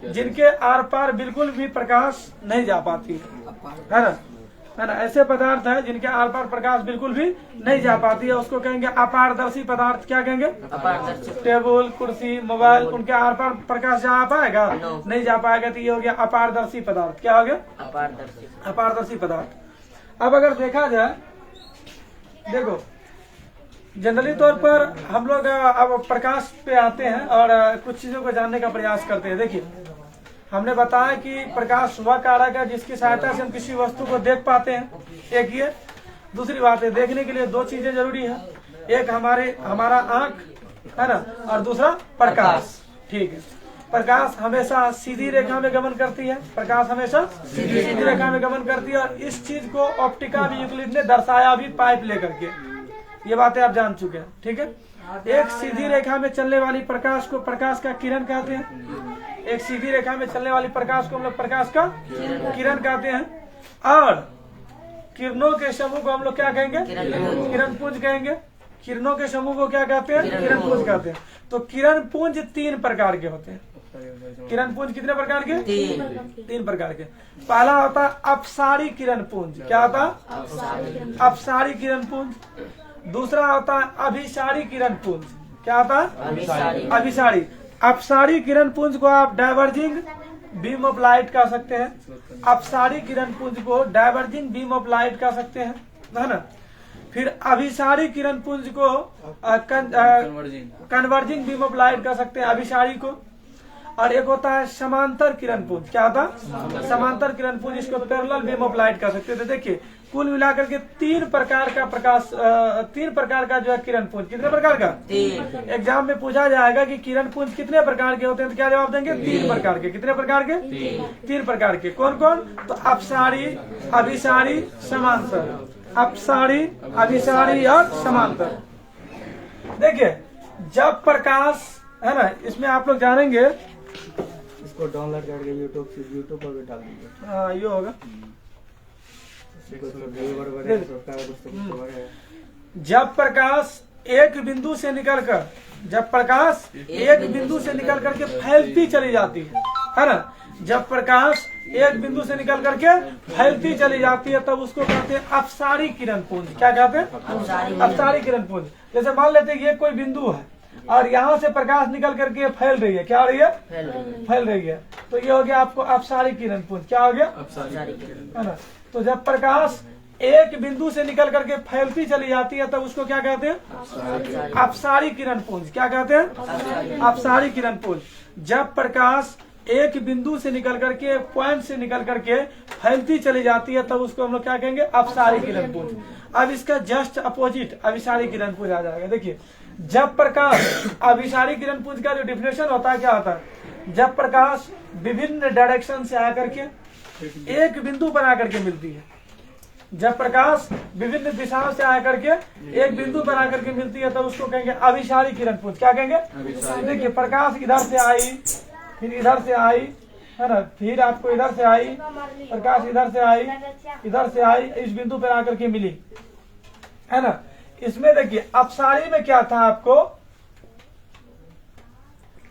जिनके आर पार बिल्कुल भी प्रकाश नहीं जा पाती है ना, ऐसे पदार्थ है जिनके आर पार प्रकाश बिल्कुल भी नहीं जा पाती है उसको कहेंगे अपारदर्शी पदार्थ। क्या कहेंगे? टेबल, कुर्सी, मोबाइल, उनके आर पार प्रकाश जा पाएगा? नहीं जा पाएगा। तो ये हो गया अपारदर्शी पदार्थ। क्या हो गया? अपारदर्शी पदार्थ। अब अगर देखा जाए, देखो जनरली तौर पर हम लोग अब प्रकाश पे आते हैं और कुछ चीजों को जानने का प्रयास करते हैं। देखिए हमने बताया कि प्रकाश वह कारक है जिसकी सहायता से हम किसी वस्तु को देख पाते हैं। एक ये, दूसरी बात है देखने के लिए 2 चीजें जरूरी है, एक हमारा आंख है ना, और दूसरा प्रकाश। ठीक है। प्रकाश हमेशा सीधी रेखा में गमन करती है, प्रकाश हमेशा सीधी रेखा में गमन करती है। और इस चीज को ऑप्टिका भी यूक्लिड ने दर्शाया भी पाइप लेकर के। ये बातें आप जान चुके हैं। ठीक है। एक सीधी रेखा में चलने वाली प्रकाश को प्रकाश का किरण कहते हैं। एक सीधी रेखा में चलने वाली प्रकाश को हम लोग प्रकाश का किरण कहते हैं। और किरणों के समूह को हम लोग क्या कहेंगे? किरण पुंज कहेंगे। किरणों के समूह को क्या कहते हैं? किरण पुंज कहते हैं। तो किरण पुंज 3 प्रकार के होते हैं। किरण पुंज कितने प्रकार के? 3 प्रकार के। पहला होता है अपसारी किरण पुंज। क्या होता है? अपसारी किरण पुंज। दूसरा होता है अभिसारी किरण पुंज। क्या होता है? अभिसारी। अपसारी किरण पुंज को आप डाइवर्जिंग बीम ऑफ लाइट कह सकते हैं। अपसारी किरण पुंज को डाइवर्जिंग बीम ऑफ लाइट कह सकते हैं, है ना। फिर अभिसारी किरण पुंज को कन्वर्जिंग बीम ऑफ लाइट कह सकते हैं, अभिसारी को। और एक होता है समांतर किरण पुंज। क्या होता है? समांतर किरण पुंज, इसको पैरेलल बीम ऑफ लाइट कह सकते हैं। तो देखिए कुल मिलाकर के 3 प्रकार का प्रकाश 3 प्रकार का जो है किरण पुंज। कितने प्रकार का? 3। एग्जाम में पूछा जाएगा कि किरण पुंज कितने प्रकार के होते हैं, तो क्या जवाब देंगे? 3 प्रकार के। कितने प्रकार के? 3 प्रकार के। कौन कौन? तो अपसारी, अभिसारी, समांतर। अपसारी, अभिसारी और समांतर। देखिए जब प्रकाश, है ना, इसमें आप लोग जानेंगे, इसको डाउनलोड करके यूट्यूब पर भी डाल दीजिए। हाँ ये होगा। जब प्रकाश एक बिंदु से निकलकर, जब प्रकाश एक बिंदु से निकल करके फैलती चली जाती है ना, जब प्रकाश एक बिंदु से निकल करके फैलती चली जाती है तब उसको कहते हैं अपसारी किरण पुंज। क्या कहते हैं? अपसारी किरण पुंज। जैसे मान लेते हैं ये कोई बिंदु है और यहाँ से प्रकाश निकल करके फैल रही है। क्या हो रही है? फैल रही है। तो ये हो गया आपको अपसारी किरण पुंज। क्या हो गया? है ना। तो जब प्रकाश एक बिंदु से निकल करके फैलती चली जाती है तब उसको क्या कहते हैं? अपसारी किरण पुंज। क्या कहते हैं? अपसारी किरण पुंज। जब प्रकाश एक बिंदु से निकल करके, पॉइंट से निकल करके फैलती चली जाती है तब उसको हम लोग क्या कहेंगे? अपसारी किरण पुंज। अब इसका जस्ट अपोजिट अभिसारी किरण पुंज आ जाएगा। देखिए जब प्रकाश, अभिसारी किरण पुंज का जो डिफिनेशन होता है क्या होता है? जब प्रकाश विभिन्न डायरेक्शन से आकर के एक बिंदु पर आकर के मिलती है। जब प्रकाश विभिन्न दिशाओं से आकर के एक बिंदु पर आकर के मिलती है तब उसको कहेंगे अभिसारी किरण पुंज। क्या कहेंगे? देखिए प्रकाश इधर से आई, फिर इधर से आई, है ना, फिर आपको इधर से आई, प्रकाश इधर से आई, इधर से आई, इस बिंदु पर आकर के मिली, है ना। इसमें देखिए अपसारी में क्या था आपको?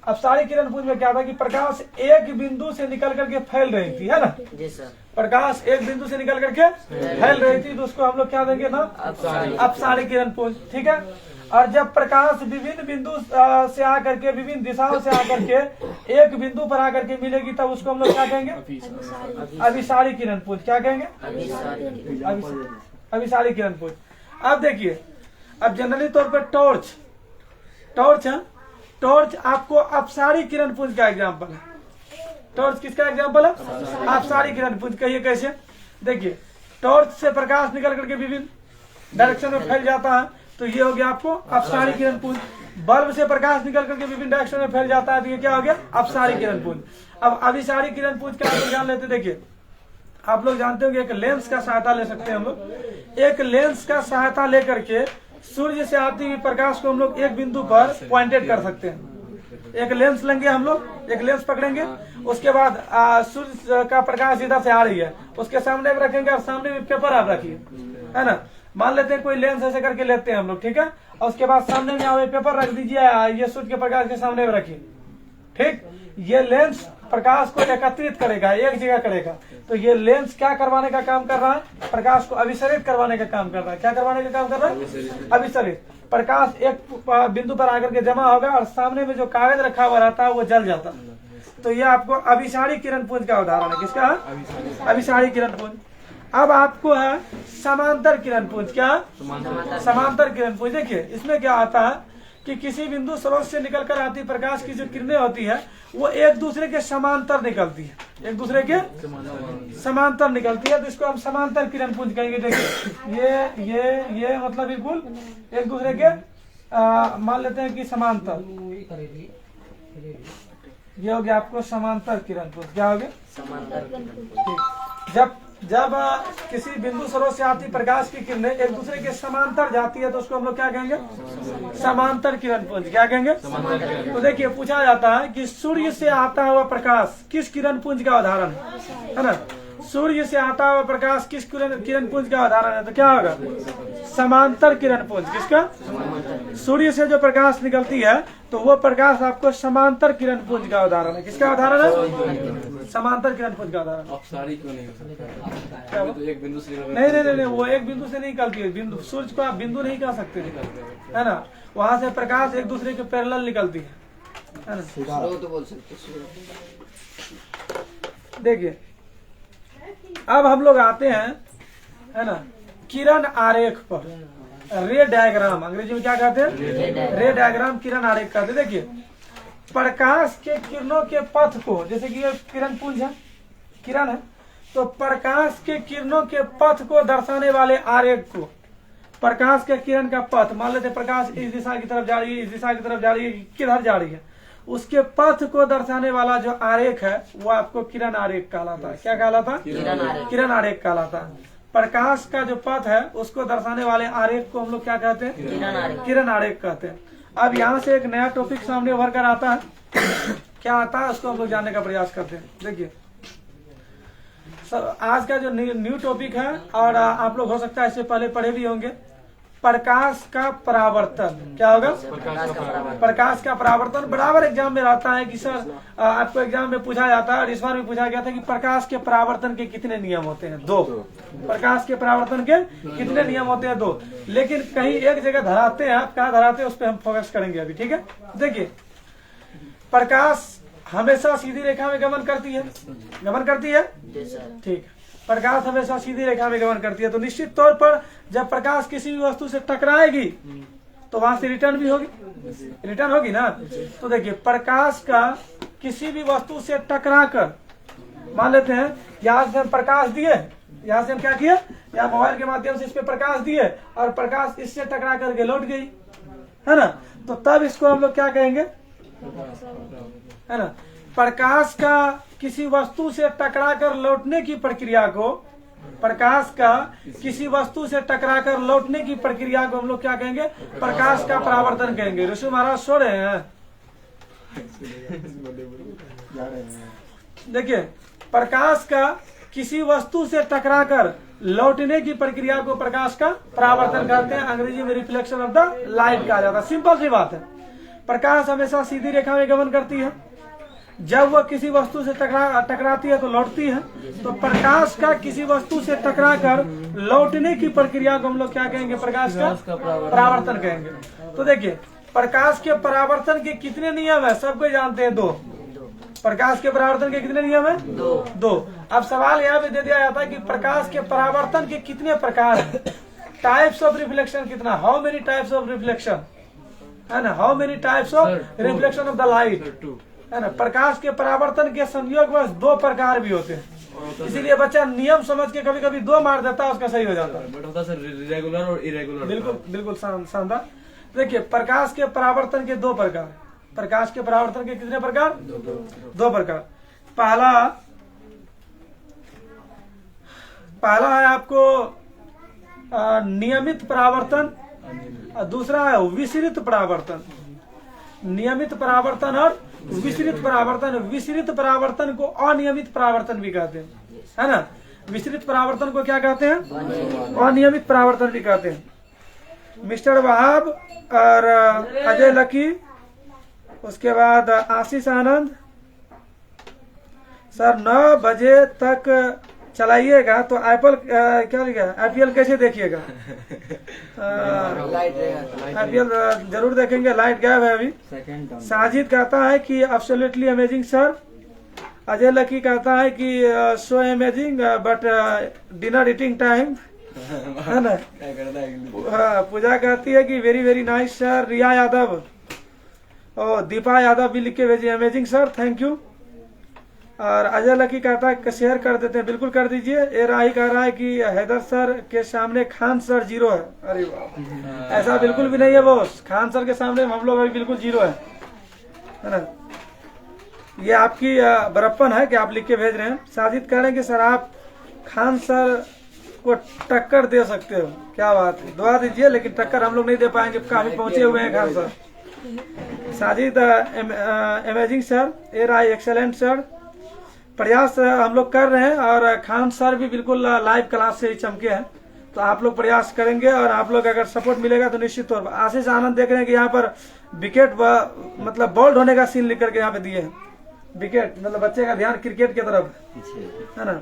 अपसारी किरण पुंज में क्या था कि प्रकाश एक बिंदु से निकल करके फैल रही थी, है ना। जी सर। प्रकाश एक बिंदु से निकल करके फैल रही थी तो उसको हम लोग क्या देंगे ना? अपसारी किरण पुंज। ठीक है। और जब प्रकाश विभिन्न बिंदु से आकर के, विभिन्न दिशाओं से आकर के एक बिंदु पर आकर के मिलेगी तब उसको हम लोग क्या कहेंगे? अभिसारी किरण पुंज। क्या कहेंगे? अभिसारी किरण पुंज। अब देखिए, अब जनरली तौर पर टॉर्च है, टॉर्च आपको अपसारी किरण पुंज का एग्जाम्पल है। टॉर्च किसका एग्जाम्पल है? अपसारी किरण पुंज। कहिए कैसे? देखिए टॉर्च से प्रकाश निकल करके विभिन्न डायरेक्शन में फैल जाता है तो ये हो गया आपको अपसारी किरण पुंज। बल्ब से प्रकाश निकल करके विभिन्न डायरेक्शन में फैल जाता है तो ये क्या हो गया? अपसारी किरण पुंज। अब अभिसारी किरण पुंज का आप लोग जान लेते। देखिए आप लोग जानते होंगे एक लेंस का सहायता ले सकते हैं हम लोग। एक लेंस का सहायता लेकर के सूर्य से आती हुई प्रकाश को हम लोग एक बिंदु पर पॉइंटेड कर सकते हैं। एक लेंस लेंगे हम लोग, एक लेंस पकड़ेंगे, उसके बाद सूर्य का प्रकाश इधर से आ रही है, उसके सामने भी रखेंगे और सामने भी पेपर आप रखिए, है ना। मान लेते हैं कोई लेंस ऐसे करके लेते हैं हम लोग, ठीक है, और उसके बाद सामने में आप पेपर रख दीजिए, ये सूर्य के प्रकाश के सामने में रखिए, ठीक। ये लेंस प्रकाश को एकत्रित करेगा, एक जगह करेगा। तो ये लेंस क्या करवाने का काम कर रहा है? प्रकाश को अभिसरित करवाने का काम कर रहा है। क्या करवाने का काम कर रहा है? अभिसरित। प्रकाश एक बिंदु पर आकर के जमा होगा और सामने में जो कागज रखा हुआ रहता है वो जल जाता है। तो ये आपको अभिसारी किरण पुंज का उदाहरण है। किसका है? अभिसारी किरण पुंज। अब आपको है समांतर किरण पुंज। क्या? समांतर किरण पुंज। देखिए इसमें क्या आता है कि किसी बिंदु स्रोत से निकलकर आती प्रकाश की जो किरणें होती है वो एक दूसरे के समांतर निकलती है, एक दूसरे के समांतर निकलती है, तो इसको हम समांतर किरण पुंज कहेंगे। देखिए ये मतलब बिल्कुल एक दूसरे के मान लेते हैं कि समांतर। ये हो गया आपको समांतर किरण पुंज। क्या हो गया? समांतर। जब किसी बिंदु स्रोत से आती प्रकाश की किरणें एक दूसरे के समांतर जाती है तो उसको हम लोग क्या कहेंगे? समांतर किरण पुंज। क्या कहेंगे? तो देखिए पूछा जाता है कि सूर्य से आता हुआ प्रकाश किस किरण पुंज का उदाहरण है ना। सूर्य से आता हुआ प्रकाश किस किरण पुंज का उदाहरण है? तो क्या होगा? समांतर किरण पुंज। किसका? सूर्य से जो प्रकाश निकलती है तो वो प्रकाश आपको समांतर किरण पुंज का उदाहरण है। किसका उदाहरण है? समांतर किरण पुंज का उदाहरण। अब सारी क्यों नहीं हो सकता? क्या? तो एक बिंदु से नहीं, वो एक बिंदु से नहीं निकलती है। बिंदु सूर्य को आप बिंदु नहीं कह सकते, है ना? वहां से प्रकाश एक दूसरे के पैरेलल निकलती है ना? तो बोल सकते। देखिए अब हम लोग आते हैं, है ना, किरण आरेख पर। रे डायग्राम अंग्रेजी में क्या कहते हैं? रे डायग्राम, किरण आरेख कहते हैं। देखिए प्रकाश के किरणों के पथ को, जैसे कि ये किरण पुंज है, किरण है, तो प्रकाश के किरणों के पथ को दर्शाने वाले आरेख को, प्रकाश के किरण का पथ, मान लेते प्रकाश इस दिशा की तरफ जा रही है, इस दिशा की तरफ जा रही है, किधर जा रही है, उसके पथ को दर्शाने वाला जो आरेख है वो आपको किरण आरेख कहलाता है। क्या कहलाता? किरण आरेख कहलाता है। प्रकाश का जो पथ है उसको दर्शाने वाले आरेख को हम लोग क्या कहते हैं? किरण आरेख कहते हैं। अब यहाँ से एक नया टॉपिक सामने उभर कर आता है। क्या आता है उसको हम लोग जानने का प्रयास करते हैं। देखिए आज का जो न्यू टॉपिक है, और आप लोग हो सकता है इससे पहले पढ़े भी होंगे, प्रकाश का परावर्तन। क्या होगा? प्रकाश का परावर्तन। बराबर एग्जाम में रहता है कि सर आपको एग्जाम में पूछा जाता है, और इस बार भी पूछा गया था कि प्रकाश के परावर्तन के कितने नियम होते हैं? 2। प्रकाश के परावर्तन के कितने नियम होते हैं? 2। लेकिन कहीं एक जगह धराते हैं, आप कहाँ धराते हैं उस पर हम फोकस करेंगे अभी। ठीक है, देखिए प्रकाश हमेशा सीधी रेखा में गमन करती है। गमन करती है, ठीक। प्रकाश हमेशा सीधी रेखा में गमन करती है, तो निश्चित तौर पर जब प्रकाश किसी भी वस्तु से टकराएगी तो वहां से रिटर्न भी होगी, रिटर्न होगी ना। तो देखिए प्रकाश का किसी भी वस्तु से टकराकर, मान लेते हैं यहाँ से हम प्रकाश दिए, यहाँ से हम क्या किए, यहाँ मोबाइल के माध्यम से इस पे प्रकाश दिए और प्रकाश इससे टकरा करके लौट गई, है ना, तो तब इसको हम लोग क्या कहेंगे, है ना। प्रकाश का किसी वस्तु से टकराकर लौटने की प्रक्रिया को, प्रकाश का किसी वस्तु से टकराकर लौटने की प्रक्रिया को हम लोग क्या कहेंगे, प्रकाश का परावर्तन कहेंगे। ऋषि महाराज सो रहे हैं। देखिए प्रकाश का किसी वस्तु से टकराकर लौटने की प्रक्रिया को प्रकाश का परावर्तन कहते हैं। अंग्रेजी में रिफ्लेक्शन ऑफ द लाइट कहा जाता है। सिंपल सी बात है, प्रकाश हमेशा सीधी रेखा में गमन करती है, जब वह किसी वस्तु से टकराती है तो लौटती है। तो प्रकाश का किसी वस्तु से टकराकर लौटने की प्रक्रिया को हम लोग क्या कहेंगे, प्रकाश का परावर्तन कहेंगे। तो देखिए प्रकाश के परावर्तन के कितने नियम है, सबको जानते हैं, 2। प्रकाश के परावर्तन के कितने नियम है, 2। अब सवाल यहाँ पे दे दिया जाता है कि प्रकाश के परावर्तन के कितने प्रकार हैं, टाइप्स ऑफ रिफ्लेक्शन कितना, how many types of reflection, है ना, how many types of reflection of the light, है ना। प्रकाश के परावर्तन के संयोग बस 2 प्रकार भी होते हैं, इसीलिए बच्चा नियम समझ के कभी कभी 2 मार देता है, उसका सही हो जाता है। बट होता सर रेगुलर और इरेगुलर। बिल्कुल बिल्कुल शानदार। देखिए प्रकाश के परावर्तन के 2 प्रकार, प्रकाश के परावर्तन के कितने प्रकार, 2 प्रकार। पहला है आपको नियमित परावर्तन, और दूसरा है विसरित परावर्तन। नियमित परावर्तन और विसरित परावर्तन। विसरित परावर्तन को अनियमित परावर्तन भी कहते हैं, है ना। विसरित परावर्तन को क्या कहते हैं, अनियमित परावर्तन भी कहते हैं। मिस्टर वहाब और अजय लकी, उसके बाद आशीष आनंद सर 9 बजे तक चलाइएगा तो एप्पल क्या लिखा है, IPL कैसे देखिएगा। IPL जरूर देखेंगे, लाइट गायब है अभी। साजिद कहता है कि absolutely amazing sir. Ajay lucky कहता है कि so amazing but dinner eating time, है ना। पूजा कहती है कि वेरी वेरी नाइस सर। रिया यादव और दीपा यादव भी लिख के भेजिए, अमेजिंग सर, थैंक यू। और अजय लकी कहता है कि शेयर कर देते हैं, बिल्कुल कर दीजिए। ए राही कह रहा है कि हैदर सर के सामने खान सर 0 है। अरे वाह, ऐसा बिल्कुल भी नहीं है बॉस, खान सर के सामने हम लोग अभी बिल्कुल 0 है ना। ये आपकी बड़प्पन है कि आप लिख के भेज रहे हैं। साजिद कह रहे हैं कि सर आप खान सर को टक्कर दे सकते हो, क्या बात है, दुआ दीजिए, लेकिन टक्कर हम लोग नहीं दे पाएंगे, काफी पहुंचे हुए हैं Khan sir. Sajid amazing sir. A Rai excellent sir. प्रयास हम लोग कर रहे हैं और खान सर भी बिल्कुल लाइव क्लास से ही चमके हैं। तो आप लोग प्रयास करेंगे और आप लोग अगर सपोर्ट मिलेगा तो निश्चित तौर पर। आशीष आनंद देख रहे हैं कि यहाँ पर विकेट मतलब बोल्ड होने का सीन लिख करके यहाँ पे दिए हैं। विकेट मतलब बच्चे का ध्यान क्रिकेट की तरफ है ना।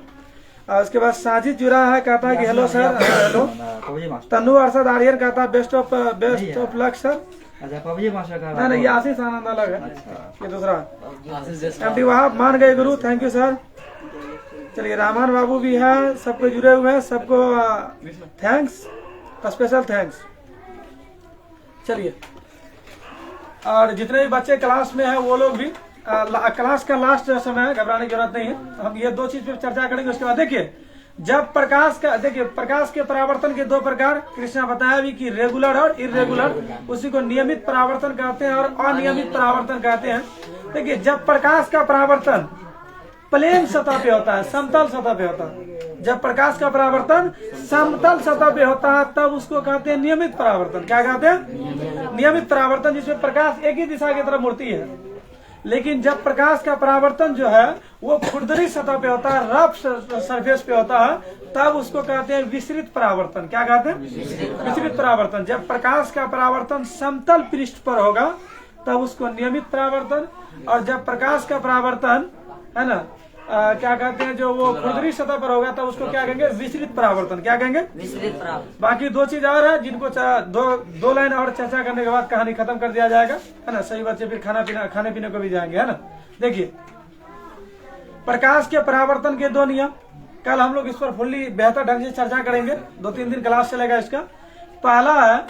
और उसके बाद साजिद जुड़ा है, कहता है कि हेलो सर, हेलो। तनु अरशद आर्यन कहता है बेस्ट ऑफ लक सर। अच्छा पबजी मास्टर का नहीं ये आशीष आनंद अलग है, ये दूसरा। एमडी वहाब मान गए गुरु, थैंक यू सर। चलिए रहमान बाबू भी है, सबको जुड़े हुए हैं, सबको थैंक्स, स्पेशल थैंक्स। चलिए और जितने भी बच्चे क्लास में हैं वो लोग भी क्लास का लास्ट समय है, घबराने की जरूरत नहीं है। हम ये दो चीज पे चर्चा करेंगे। उसके बाद देखिए जब प्रकाश का, देखिए प्रकाश के परावर्तन के दो प्रकार कृष्णा बताया भी कि रेगुलर और इरेगुलर, उसी को नियमित परावर्तन कहते हैं और अनियमित परावर्तन कहते हैं। देखिए जब प्रकाश का परावर्तन प्लेन सतह पे होता है, समतल सतह पे होता है, जब प्रकाश का परावर्तन समतल सतह पे होता है तब उसको कहते हैं नियमित परावर्तन। क्या कहते हैं? नियमित परावर्तन, जिसमें प्रकाश एक ही दिशा की तरफ मुड़ती है। लेकिन जब प्रकाश का परावर्तन जो है वो खुरदरी सतह पे होता है, रफ सरफेस पे होता है, तब उसको कहते हैं विसरित परावर्तन। क्या कहते हैं? विसरित परावर्तन। जब प्रकाश का परावर्तन समतल पृष्ठ पर होगा तब उसको नियमित परावर्तन, और जब प्रकाश का परावर्तन है ना क्या कहते हैं जो वो खुरदरी सतह पर होगा तब उसको क्या कहेंगे? विसरित परावर्तन। क्या कहेंगे? विसरित परावर्तन। बाकी दो चीज और है जिनको दो लाइन और चर्चा करने के बाद कहानी खत्म कर दिया जाएगा, है ना। सही बच्चे फिर खाने पीने को भी जाएंगे, है ना। देखिए प्रकाश के परावर्तन के दो नियम, कल हम लोग इस पर फुल्ली बेहतर ढंग से चर्चा करेंगे, 2-3 दिन क्लास चलेगा इसका। पहला है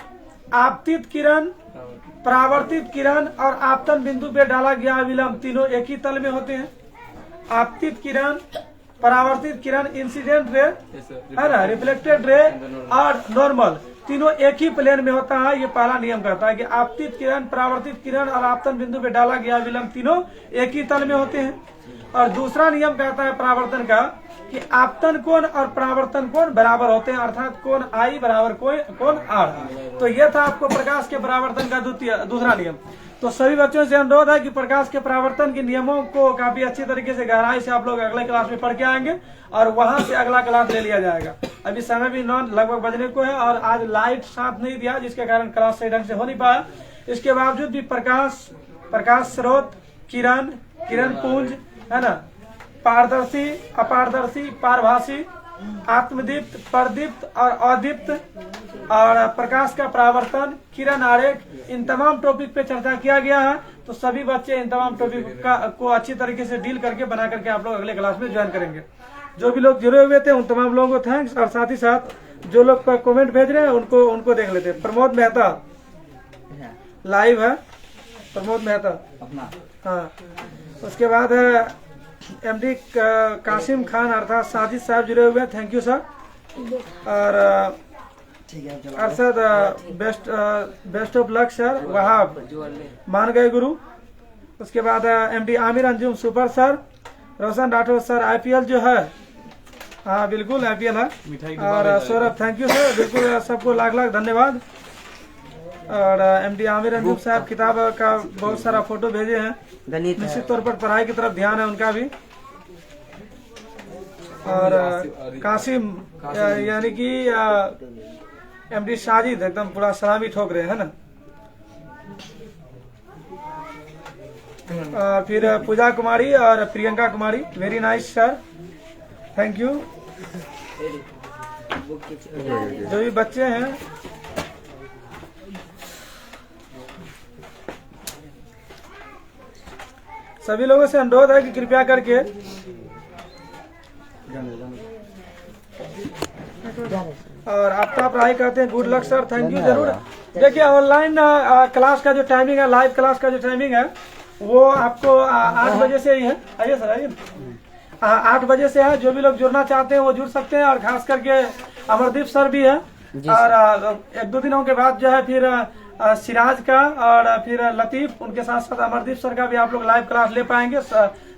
आपतित किरण, परावर्तित किरण और आपतन बिंदु पे डाला गया अविलंब, तीनों एक ही तल में होते हैं। आपतित किरण, परावर्तित किरण, इंसिडेंट रे है ना, रिफ्लेक्टेड रे और नॉर्मल, तीनों एक ही प्लेन में होता है। ये पहला नियम कहता है कि आपतित किरण, परावर्तित किरण और आपतन बिंदु पे डाला गया विलंब तीनों एक ही तल में होते हैं। और दूसरा नियम कहता है परावर्तन का कि आपतन कोण और परावर्तन कोण बराबर होते हैं, अर्थात कोण आई बराबर कोण आर। तो ये था आपको प्रकाश के परावर्तन का दूसरा नियम। तो सभी बच्चों से अनुरोध है कि प्रकाश के परावर्तन के नियमों को काफी अच्छी तरीके से गहराई से आप लोग अगले क्लास में पढ़ के आएंगे और वहां से अगला क्लास ले लिया जाएगा। अभी समय भी 9 लगभग बजने को है और आज लाइट साथ नहीं दिया जिसके कारण क्लास सही ढंग से हो नहीं पाया। इसके बावजूद भी प्रकाश स्रोत, किरण पुंज, है ना, पारदर्शी, अपारदर्शी, पारभासी, आत्मदीप्त, परदीप्त और अदीप्त और प्रकाश का परावर्तन, किरण आरेख, इन तमाम टॉपिक पे चर्चा किया गया है। तो सभी बच्चे इन तमाम टॉपिक को अच्छी तरीके से डील करके बना करके आप लोग अगले क्लास में ज्वाइन करेंगे। जो भी लोग जुड़े हुए थे उन तमाम लोगों को थैंक्स, और साथ ही साथ जो लोग कमेंट भेज रहे हैं उनको देख लेते हैं। प्रमोद मेहता लाइव है, प्रमोद मेहता अपना। हाँ, उसके बाद है एमडी कासिम खान अर्थात साजिद साहब जुड़े हुए हैं, थैंक यू सर। और Arshad best of luck sir, Wahab मान गए गुरु। उसके बाद MD Aamir Anjum super sir, Roshan Rathore sir IPL जो है, हाँ बिल्कुल आईपीएल है। और सौरभ थैंक यू सर, बिल्कुल सबको लाख धन्यवाद। और एमडी आमिर अंजुम साहब किताब का बहुत सारा फोटो भेजे हैं, निश्चित तौर पर पढ़ाई की तरफ ध्यान है उनका भी। और कासिम यानी कि एमडी साजिद एकदम पूरा सलामी ठोक रहे हैं ना। फिर पूजा कुमारी और Priyanka Kumari, very nice sir, thank you. जो भी बच्चे हैं सभी लोगों से अनुरोध है कि कृपया करके और आपका पढ़ाई करते हैं, good luck sir, thank you. जरूर देखिए ऑनलाइन क्लास का जो टाइमिंग है, लाइव क्लास का जो टाइमिंग है वो आपको 8 बजे से ही है। आइए सर आइए, 8 बजे से है। जो भी लोग जुड़ना चाहते हैं वो जुड़ सकते हैं। और खास करके अमरदीप सर भी है, और 1-2 दिनों के बाद जो है फिर सिराज का और फिर लतीफ, उनके साथ साथ अमरदीप सर का भी आप लोग लाइव क्लास ले पाएंगे।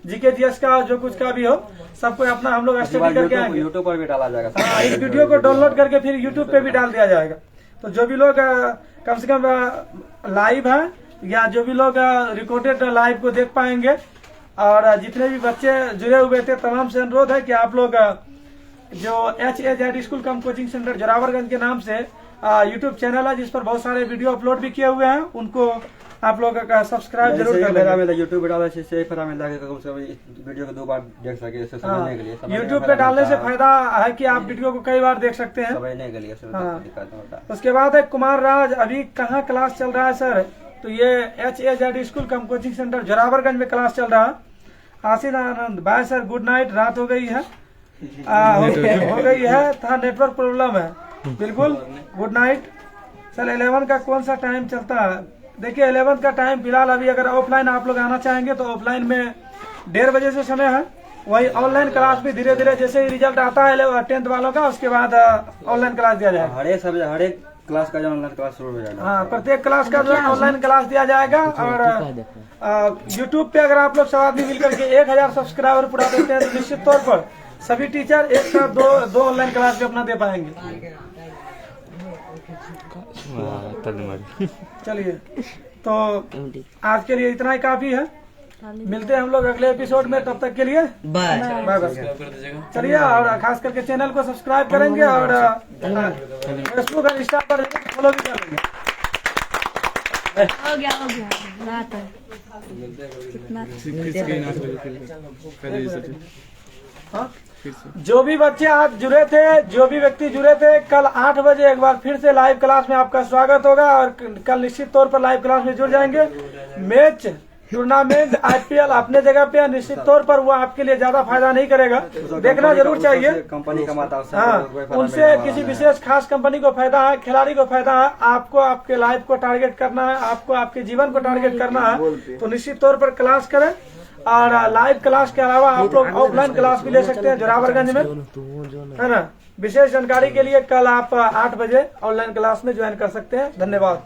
जीके जीएस का जो कुछ का भी हो सबको अपना हम लोग स्टडी करके आएंगे। यूट्यूब पर भी डाला जाएगा। हाँ, इस वीडियो को डाउनलोड करके फिर यूट्यूब पे भी डाल दिया जाएगा। तो जो भी लोग कम से कम लाइव है या जो भी लोग रिकॉर्डेड लाइव को देख पाएंगे और जितने भी बच्चे जुड़े हुए थे तमाम से अनुरोध है कि आप लोग जो HAZ स्कूल कम कोचिंग सेंटर जोरावरगंज के नाम से यूट्यूब चैनल है जिस पर बहुत सारे वीडियो अपलोड भी किए हुए हैं, उनको आप लोग का सब्सक्राइब जरूर कर लेना। यूट्यूब पे डालने से फायदा मिलता है कि वीडियो को 2 बार देख सके, समझने के लिए। यूट्यूब पे डालने से फायदा है कि आप वीडियो को कई बार देख सकते हैं, समझने के लिए। उसके बाद है कुमार राज, अभी कहाँ क्लास चल रहा है सर? तो ये HAZ स्कूल कम कोचिंग सेंटर जोरावरगंज में क्लास चल रहा है। आशीष आनंद, बाय सर, गुड नाइट, रात हो गई है। हो गई है, था नेटवर्क प्रॉब्लम है, बिल्कुल गुड नाइट सर। 11 का कौन सा टाइम चलता है? देखिए 11 का टाइम फिलहाल अभी अगर ऑफलाइन आप लोग आना चाहेंगे तो ऑफलाइन में 1:30 बजे से समय है। वही ऑनलाइन क्लास भी धीरे धीरे जैसे ही रिजल्ट आता है 10th वालों का, उसके बाद ऑनलाइन क्लास दिया जाएगा। हर एक क्लास का जो ऑनलाइन क्लास शुरू हो जाएगा। हाँ, प्रत्येक क्लास का जो है ऑनलाइन क्लास दिया जाएगा। और यूट्यूब पे अगर आप लोग सब आदमी मिलकर के 1000 सब्सक्राइबर पूरा देते हैं तो निश्चित तौर पर सभी टीचर एक साथ दो ऑनलाइन क्लास भी अपना दे पाएंगे। चलिए, तो आज के लिए इतना ही काफी है। मिलते हैं हम लोग अगले एपिसोड में, तब तक के लिए बाय बाय। चलिए, और खास करके चैनल को सब्सक्राइब करेंगे और फेसबुक और इंस्टा पर फॉलो भी कर लेंगे। हो गया रात है। हाँ, जो भी बच्चे आज जुड़े थे, जो भी व्यक्ति जुड़े थे, कल 8 बजे एक बार फिर से लाइव क्लास में आपका स्वागत होगा और कल निश्चित तौर पर लाइव क्लास में जुड़ जाएंगे। मैच, टूर्नामेंट, IPL अपने जगह पे निश्चित तौर पर वो आपके लिए ज्यादा फायदा नहीं करेगा, देखना जरूर चाहिए। कंपनी कमाता है, हाँ, उनसे किसी विशेष खास कंपनी को फायदा है, खिलाड़ी को फायदा है। आपको आपके लाइफ को टारगेट करना है, आपको आपके जीवन को टारगेट करना है, तो निश्चित तौर पर क्लास करें। और लाइव क्लास के अलावा आप लोग ऑफलाइन क्लास भी ले सकते हैं जोरावरगंज में, है ना। विशेष जानकारी के लिए कल आप 8 बजे ऑनलाइन क्लास में ज्वाइन कर सकते हैं। धन्यवाद।